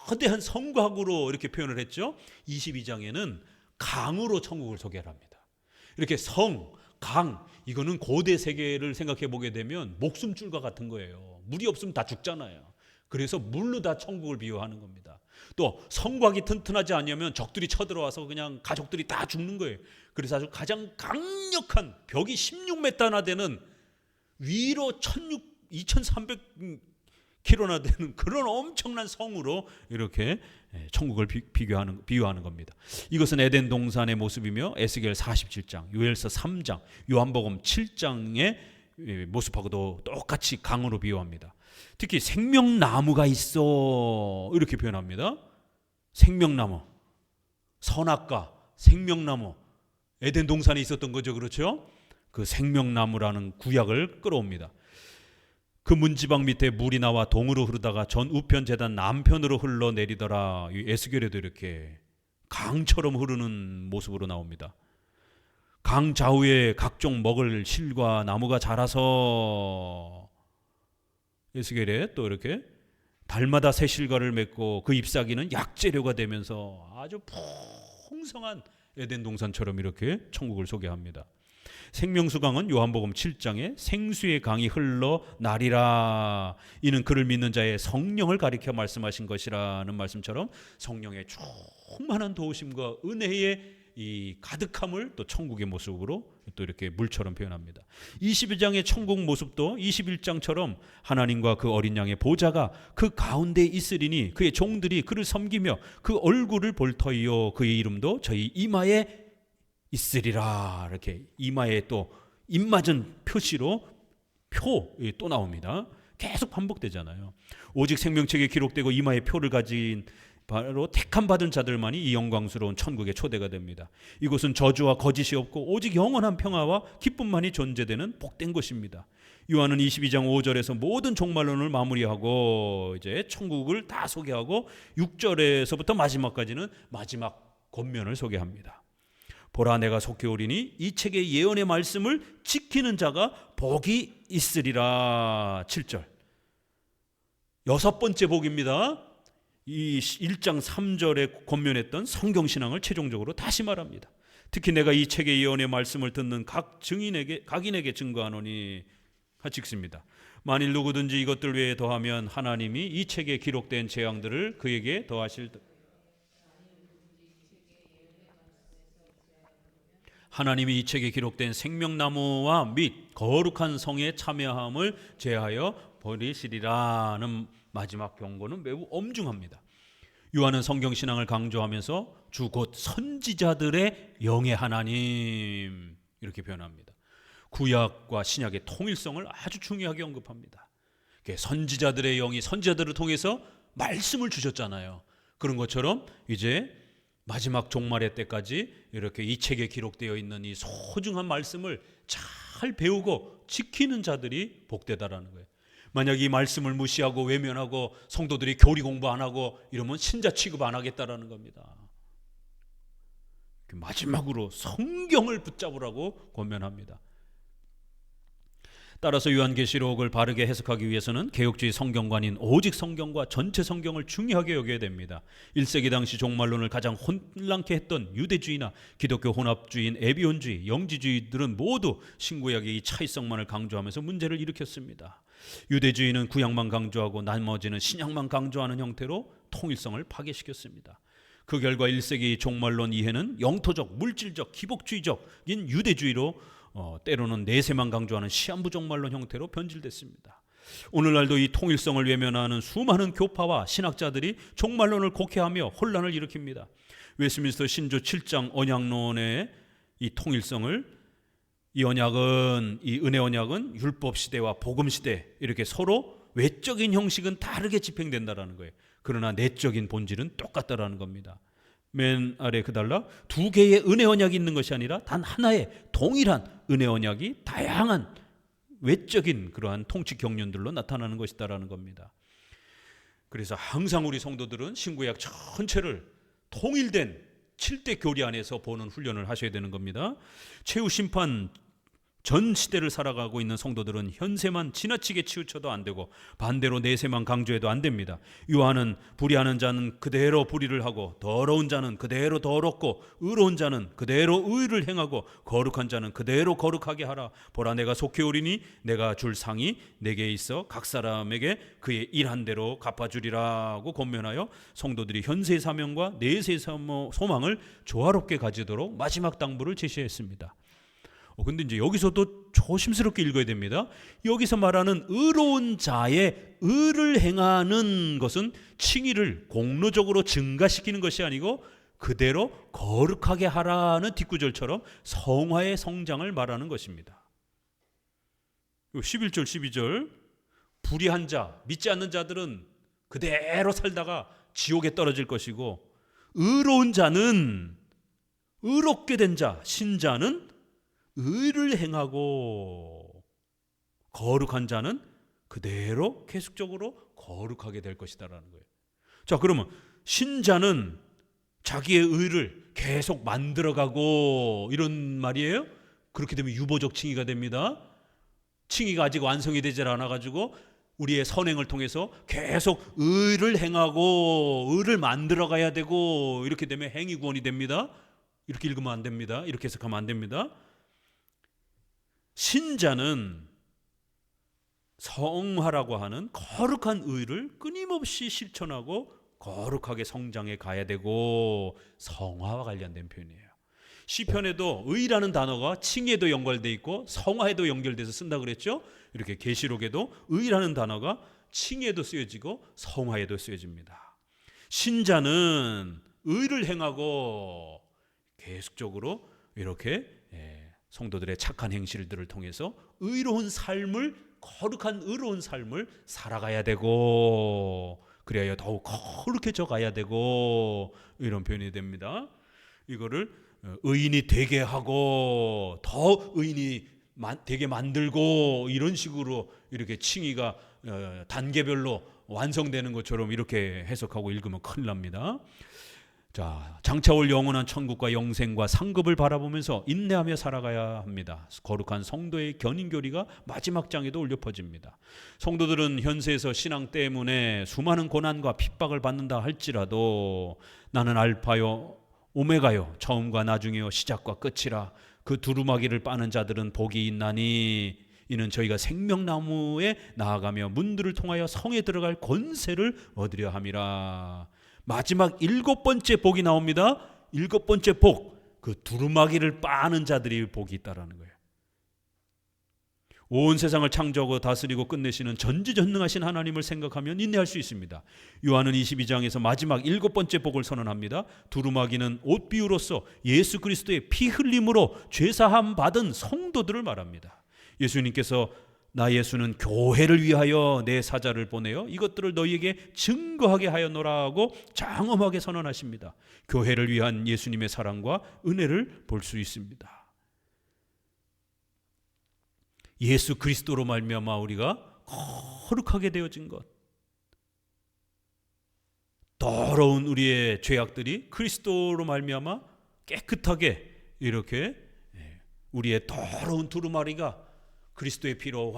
거대한 성곽으로 이렇게 표현을 했죠. 22장에는 강으로 천국을 소개를 합니다. 이렇게 성, 강, 이거는 고대 세계를 생각해 보게 되면 목숨줄과 같은 거예요. 물이 없으면 다 죽잖아요. 그래서 물로 다 천국을 비유하는 겁니다. 또 성곽이 튼튼하지 않으면 적들이 쳐들어와서 그냥 가족들이 다 죽는 거예요. 그래서 아주 가장 강력한 벽이 16m나 되는 위로 2300km나 되는 그런 엄청난 성으로 이렇게 천국을 비유하는 겁니다. 이것은 에덴 동산의 모습이며 에스겔 47장, 요엘서 3장, 요한복음 7장의 모습하고도 똑같이 강으로 비유합니다. 특히 생명나무가 있어 이렇게 표현합니다. 생명나무, 선악과 생명나무, 에덴 동산에 있었던 거죠. 그렇죠? 그 생명나무라는 구약을 끌어옵니다. 그 문지방 밑에 물이 나와 동으로 흐르다가 전 우편 제단 남편으로 흘러내리더라. 이 에스겔에도 이렇게 강처럼 흐르는 모습으로 나옵니다. 강 좌우에 각종 먹을 실과 나무가 자라서 에스겔에 또 이렇게 달마다 새 실과를 맺고 그 잎사귀는 약재료가 되면서 아주 풍성한 에덴 동산처럼 이렇게 천국을 소개합니다. 생명수강은 요한복음 7장에 생수의 강이 흘러나리라. 이는 그를 믿는 자의 성령을 가리켜 말씀하신 것이라는 말씀처럼 성령의 충만한 도우심과 은혜의 이 가득함을 또 천국의 모습으로 또 이렇게 물처럼 표현합니다. 22장의 천국 모습도 21장처럼 하나님과 그 어린 양의 보좌가 그 가운데 있으리니 그의 종들이 그를 섬기며 그 얼굴을 볼 터이요 그의 이름도 저희 이마에 있으리라. 이렇게 이마에 또 입맞은 표시로 표 또 나옵니다. 계속 반복되잖아요. 오직 생명책에 기록되고 이마에 표를 가진 바로 택함 받은 자들만이 이 영광스러운 천국의 초대가 됩니다. 이곳은 저주와 거짓이 없고 오직 영원한 평화와 기쁨만이 존재되는 복된 곳입니다. 요한은 22장 5절에서 모든 종말론을 마무리하고 이제 천국을 다 소개하고 6절에서부터 마지막까지는 마지막 권면을 소개합니다. 보라 내가 속히 오리니 이 책의 예언의 말씀을 지키는 자가 복이 있으리라. 7절. 여섯 번째 복입니다. 이 1장 3절에 권면했던 성경신앙을 최종적으로 다시 말합니다. 특히 내가 이 책의 예언의 말씀을 듣는 각인에게 증거하노니 같이 읽습니다. 만일 누구든지 이것들 외에 더하면 하나님이 이 책에 기록된 재앙들을 그에게 더하실 하나님이 이 책에 기록된 생명나무와 및 거룩한 성의 참여함을 제하여 버리시리라는 마지막 경고는 매우 엄중합니다. 요한은 성경신앙을 강조하면서 주 곧 선지자들의 영의 하나님 이렇게 표현합니다. 구약과 신약의 통일성을 아주 중요하게 언급합니다. 선지자들의 영이 선지자들을 통해서 말씀을 주셨잖아요. 그런 것처럼 이제 마지막 종말의 때까지 이렇게 이 책에 기록되어 있는 이 소중한 말씀을 잘 배우고 지키는 자들이 복되다라는 거예요. 만약 이 말씀을 무시하고 외면하고 성도들이 교리 공부 안 하고 이러면 신자 취급 안 하겠다라는 겁니다. 마지막으로 성경을 붙잡으라고 권면합니다. 따라서 요한계시록을 바르게 해석하기 위해서는 개혁주의 성경관인 오직 성경과 전체 성경을 중요하게 여겨야 됩니다. 1세기 당시 종말론을 가장 혼란케 했던 유대주의나 기독교 혼합주의인 에비온주의, 영지주의들은 모두 신구약의 이 차이성만을 강조하면서 문제를 일으켰습니다. 유대주의는 구약만 강조하고 나머지는 신약만 강조하는 형태로 통일성을 파괴시켰습니다. 그 결과 1세기 종말론 이해는 영토적, 물질적, 기복주의적인 유대주의로 때로는 내세만 강조하는 시한부 종말론 형태로 변질됐습니다. 오늘날도 이 통일성을 외면하는 수많은 교파와 신학자들이 종말론을 곡해하며 혼란을 일으킵니다. 웨스민스터 신조 7장 언약론의 이 통일성을 이 은혜 언약은 율법 시대와 복음 시대 이렇게 서로 외적인 형식은 다르게 집행된다라는 거예요. 그러나 내적인 본질은 똑같다라는 겁니다. 맨 아래 그 단락, 두 개의 은혜 언약이 있는 것이 아니라 단 하나의 동일한 은혜 언약이 다양한 외적인 그러한 통치 경륜들로 나타나는 것이다라는 겁니다. 그래서 항상 우리 성도들은 신구약 전체를 통일된 7대 교리 안에서 보는 훈련을 하셔야 되는 겁니다. 최후 심판 전 시대를 살아가고 있는 성도들은 현세만 지나치게 치우쳐도 안 되고 반대로 내세만 강조해도 안 됩니다. 유하는 불의하는 자는 그대로 불의를 하고 더러운 자는 그대로 더럽고 의로운 자는 그대로 의를 행하고 거룩한 자는 그대로 거룩하게 하라. 보라, 내가 속히 오리니 내가 줄 상이 내게 있어 각 사람에게 그의 일한 대로 갚아주리라고 권면하여 성도들이 현세의 사명과 내세의 소망을 조화롭게 가지도록 마지막 당부를 제시했습니다. 근데 이제 여기서도 조심스럽게 읽어야 됩니다. 여기서 말하는 의로운 자의 의를 행하는 것은 칭의를 공로적으로 증가시키는 것이 아니고 그대로 거룩하게 하라는 뒷구절처럼 성화의 성장을 말하는 것입니다. 11절 12절, 불의한 자, 믿지 않는 자들은 그대로 살다가 지옥에 떨어질 것이고, 의로운 자는, 의롭게 된 자, 신자는 의를 행하고 거룩한 자는 그대로 계속적으로 거룩하게 될 것이다라는 거예요. 자, 그러면 신자는 자기의 의를 계속 만들어가고 이런 말이에요. 그렇게 되면 유보적 칭의가 됩니다. 칭의가 아직 완성이 되질 않아가지고 우리의 선행을 통해서 계속 의를 행하고 의를 만들어가야 되고, 이렇게 되면 행위 구원이 됩니다. 이렇게 읽으면 안 됩니다. 이렇게 해석하면 안 됩니다. 신자는 성화라고 하는 거룩한 의를 끊임없이 실천하고 거룩하게 성장해 가야 되고, 성화와 관련된 표현이에요. 시편에도 의라는 단어가 칭의에도 연결돼 있고 성화에도 연결돼서 쓴다 그랬죠. 이렇게 계시록에도 의라는 단어가 칭의에도 쓰여지고 성화에도 쓰여집니다. 신자는 의를 행하고 계속적으로 이렇게 성도들의 착한 행실들을 통해서 의로운 삶을, 거룩한 의로운 삶을 살아가야 되고, 그래야 더욱 거룩해져 가야 되고, 이런 표현이 됩니다. 이거를 의인이 되게 하고 더 의인이 되게 만들고, 이런 식으로 이렇게 칭의가 단계별로 완성되는 것처럼 이렇게 해석하고 읽으면 큰일 납니다. 자, 장차올 영원한 천국과 영생과 상급을 바라보면서 인내하며 살아가야 합니다. 거룩한 성도의 견인교리가 마지막 장에도 울려 퍼집니다. 성도들은 현세에서 신앙 때문에 수많은 고난과 핍박을 받는다 할지라도 나는 알파요 오메가요, 처음과 나중이요, 시작과 끝이라. 그 두루마기를 빠는 자들은 복이 있나니 이는 저희가 생명나무에 나아가며 문들을 통하여 성에 들어갈 권세를 얻으려 함이라. 마지막 7번째 복이 나옵니다. 7번째 복, 그 두루마기를 빠는 자들이 복이 있다라는 거예요. 온 세상을 창조하고 다스리고 끝내시는 전지전능하신 하나님을 생각하면 인내할 수 있습니다. 요한은 22장에서 마지막 7번째 복을 선언합니다. 두루마기는 옷 비유로서 예수 그리스도의 피 흘림으로 죄사함 받은 성도들을 말합니다. 예수님께서 나 예수는 교회를 위하여 내 사자를 보내어 이것들을 너희에게 증거하게 하였노라고 장엄하게 선언하십니다. 교회를 위한 예수님의 사랑과 은혜를 볼 수 있습니다. 예수 그리스도로 말미암아 우리가 거룩하게 되어진 것, 더러운 우리의 죄악들이 그리스도로 말미암아 깨끗하게, 이렇게 우리의 더러운 두루마리가 그리스도의 피로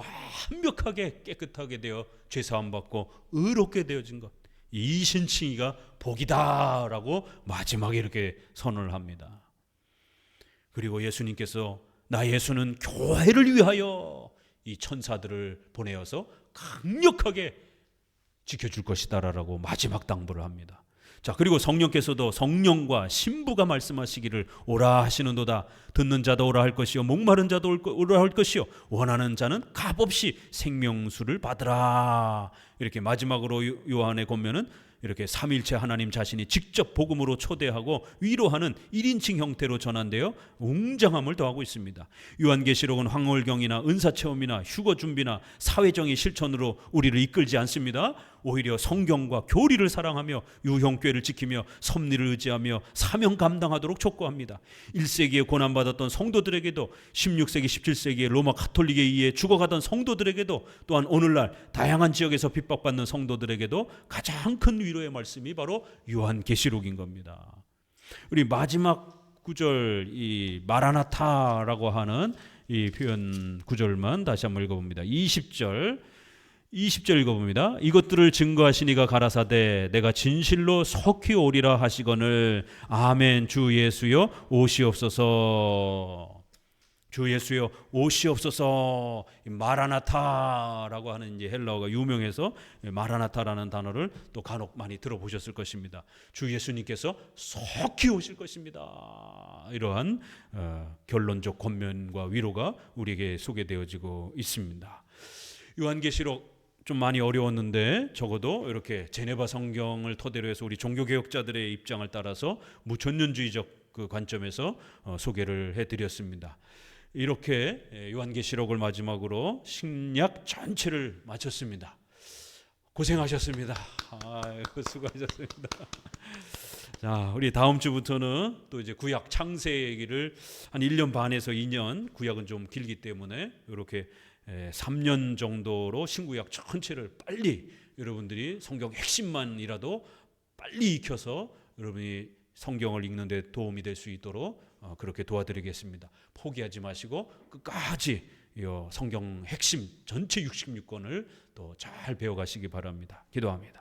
완벽하게 깨끗하게 되어 죄사함 받고 의롭게 되어진 것, 이 신칭의가 복이다라고 마지막에 이렇게 선언을 합니다. 그리고 예수님께서 나 예수는 교회를 위하여 이 천사들을 보내어서 강력하게 지켜줄 것이다라고 마지막 당부를 합니다. 자, 그리고 성령께서도 성령과 신부가 말씀하시기를 오라 하시는도다. 듣는 자도 오라 할 것이요 목마른 자도 오라 할 것이요 원하는 자는 값없이 생명수를 받으라. 이렇게 마지막으로 요한의 권면은 이렇게 삼일체 하나님 자신이 직접 복음으로 초대하고 위로하는 1인칭 형태로 전한되어 웅장함을 더하고 있습니다. 요한계시록은 황홀경이나 은사체험이나 휴거준비나 사회정의 실천으로 우리를 이끌지 않습니다. 오히려 성경과 교리를 사랑하며 유형궤를 지키며 섭리를 의지하며 사명 감당하도록 촉구합니다. 1세기에 고난받았던 성도들에게도 16세기 17세기의 로마 가톨릭에 의해 죽어가던 성도들에게도 또한 오늘날 다양한 지역에서 핍박받는 성도들에게도 가장 큰 위로의 말씀이 바로 요한계시록인 겁니다. 우리 마지막 구절, 이 마라나타라고 하는 이 표현 구절만 다시 한번 읽어봅니다. 20절 읽어봅니다. 이것들을 증거하시니가 가라사대 내가 진실로 속히 오리라 하시거늘 아멘. 주 예수여 오시옵소서. 주 예수여 오시옵소서. 마라나타라고 하는 이제 헬라어가 유명해서 마라나타라는 단어를 또 간혹 많이 들어보셨을 것입니다. 주 예수님께서 속히 오실 것입니다. 이러한 결론적 권면과 위로가 우리에게 소개되어지고 있습니다. 요한계시록 좀 많이 어려웠는데 적어도 이렇게 제네바 성경을 토대로 해서 우리 종교개혁자들의 입장을 따라서 무천년주의적 그 관점에서 소개를 해드렸습니다. 이렇게 요한계시록을 마지막으로 신약 전체를 마쳤습니다. 고생하셨습니다. 수고하셨습니다. 자, 우리 다음 주부터는 또 이제 구약 창세 얘기를 한 1년 반에서 2년, 구약은 좀 길기 때문에 이렇게 3년 정도로 신구약 전체를 빨리 여러분들이 성경 핵심만이라도 빨리 익혀서 여러분이 성경을 읽는 데 도움이 될 수 있도록 그렇게 도와드리겠습니다. 포기하지 마시고 끝까지 성경 핵심 전체 66권을 또 잘 배워가시기 바랍니다. 기도합니다.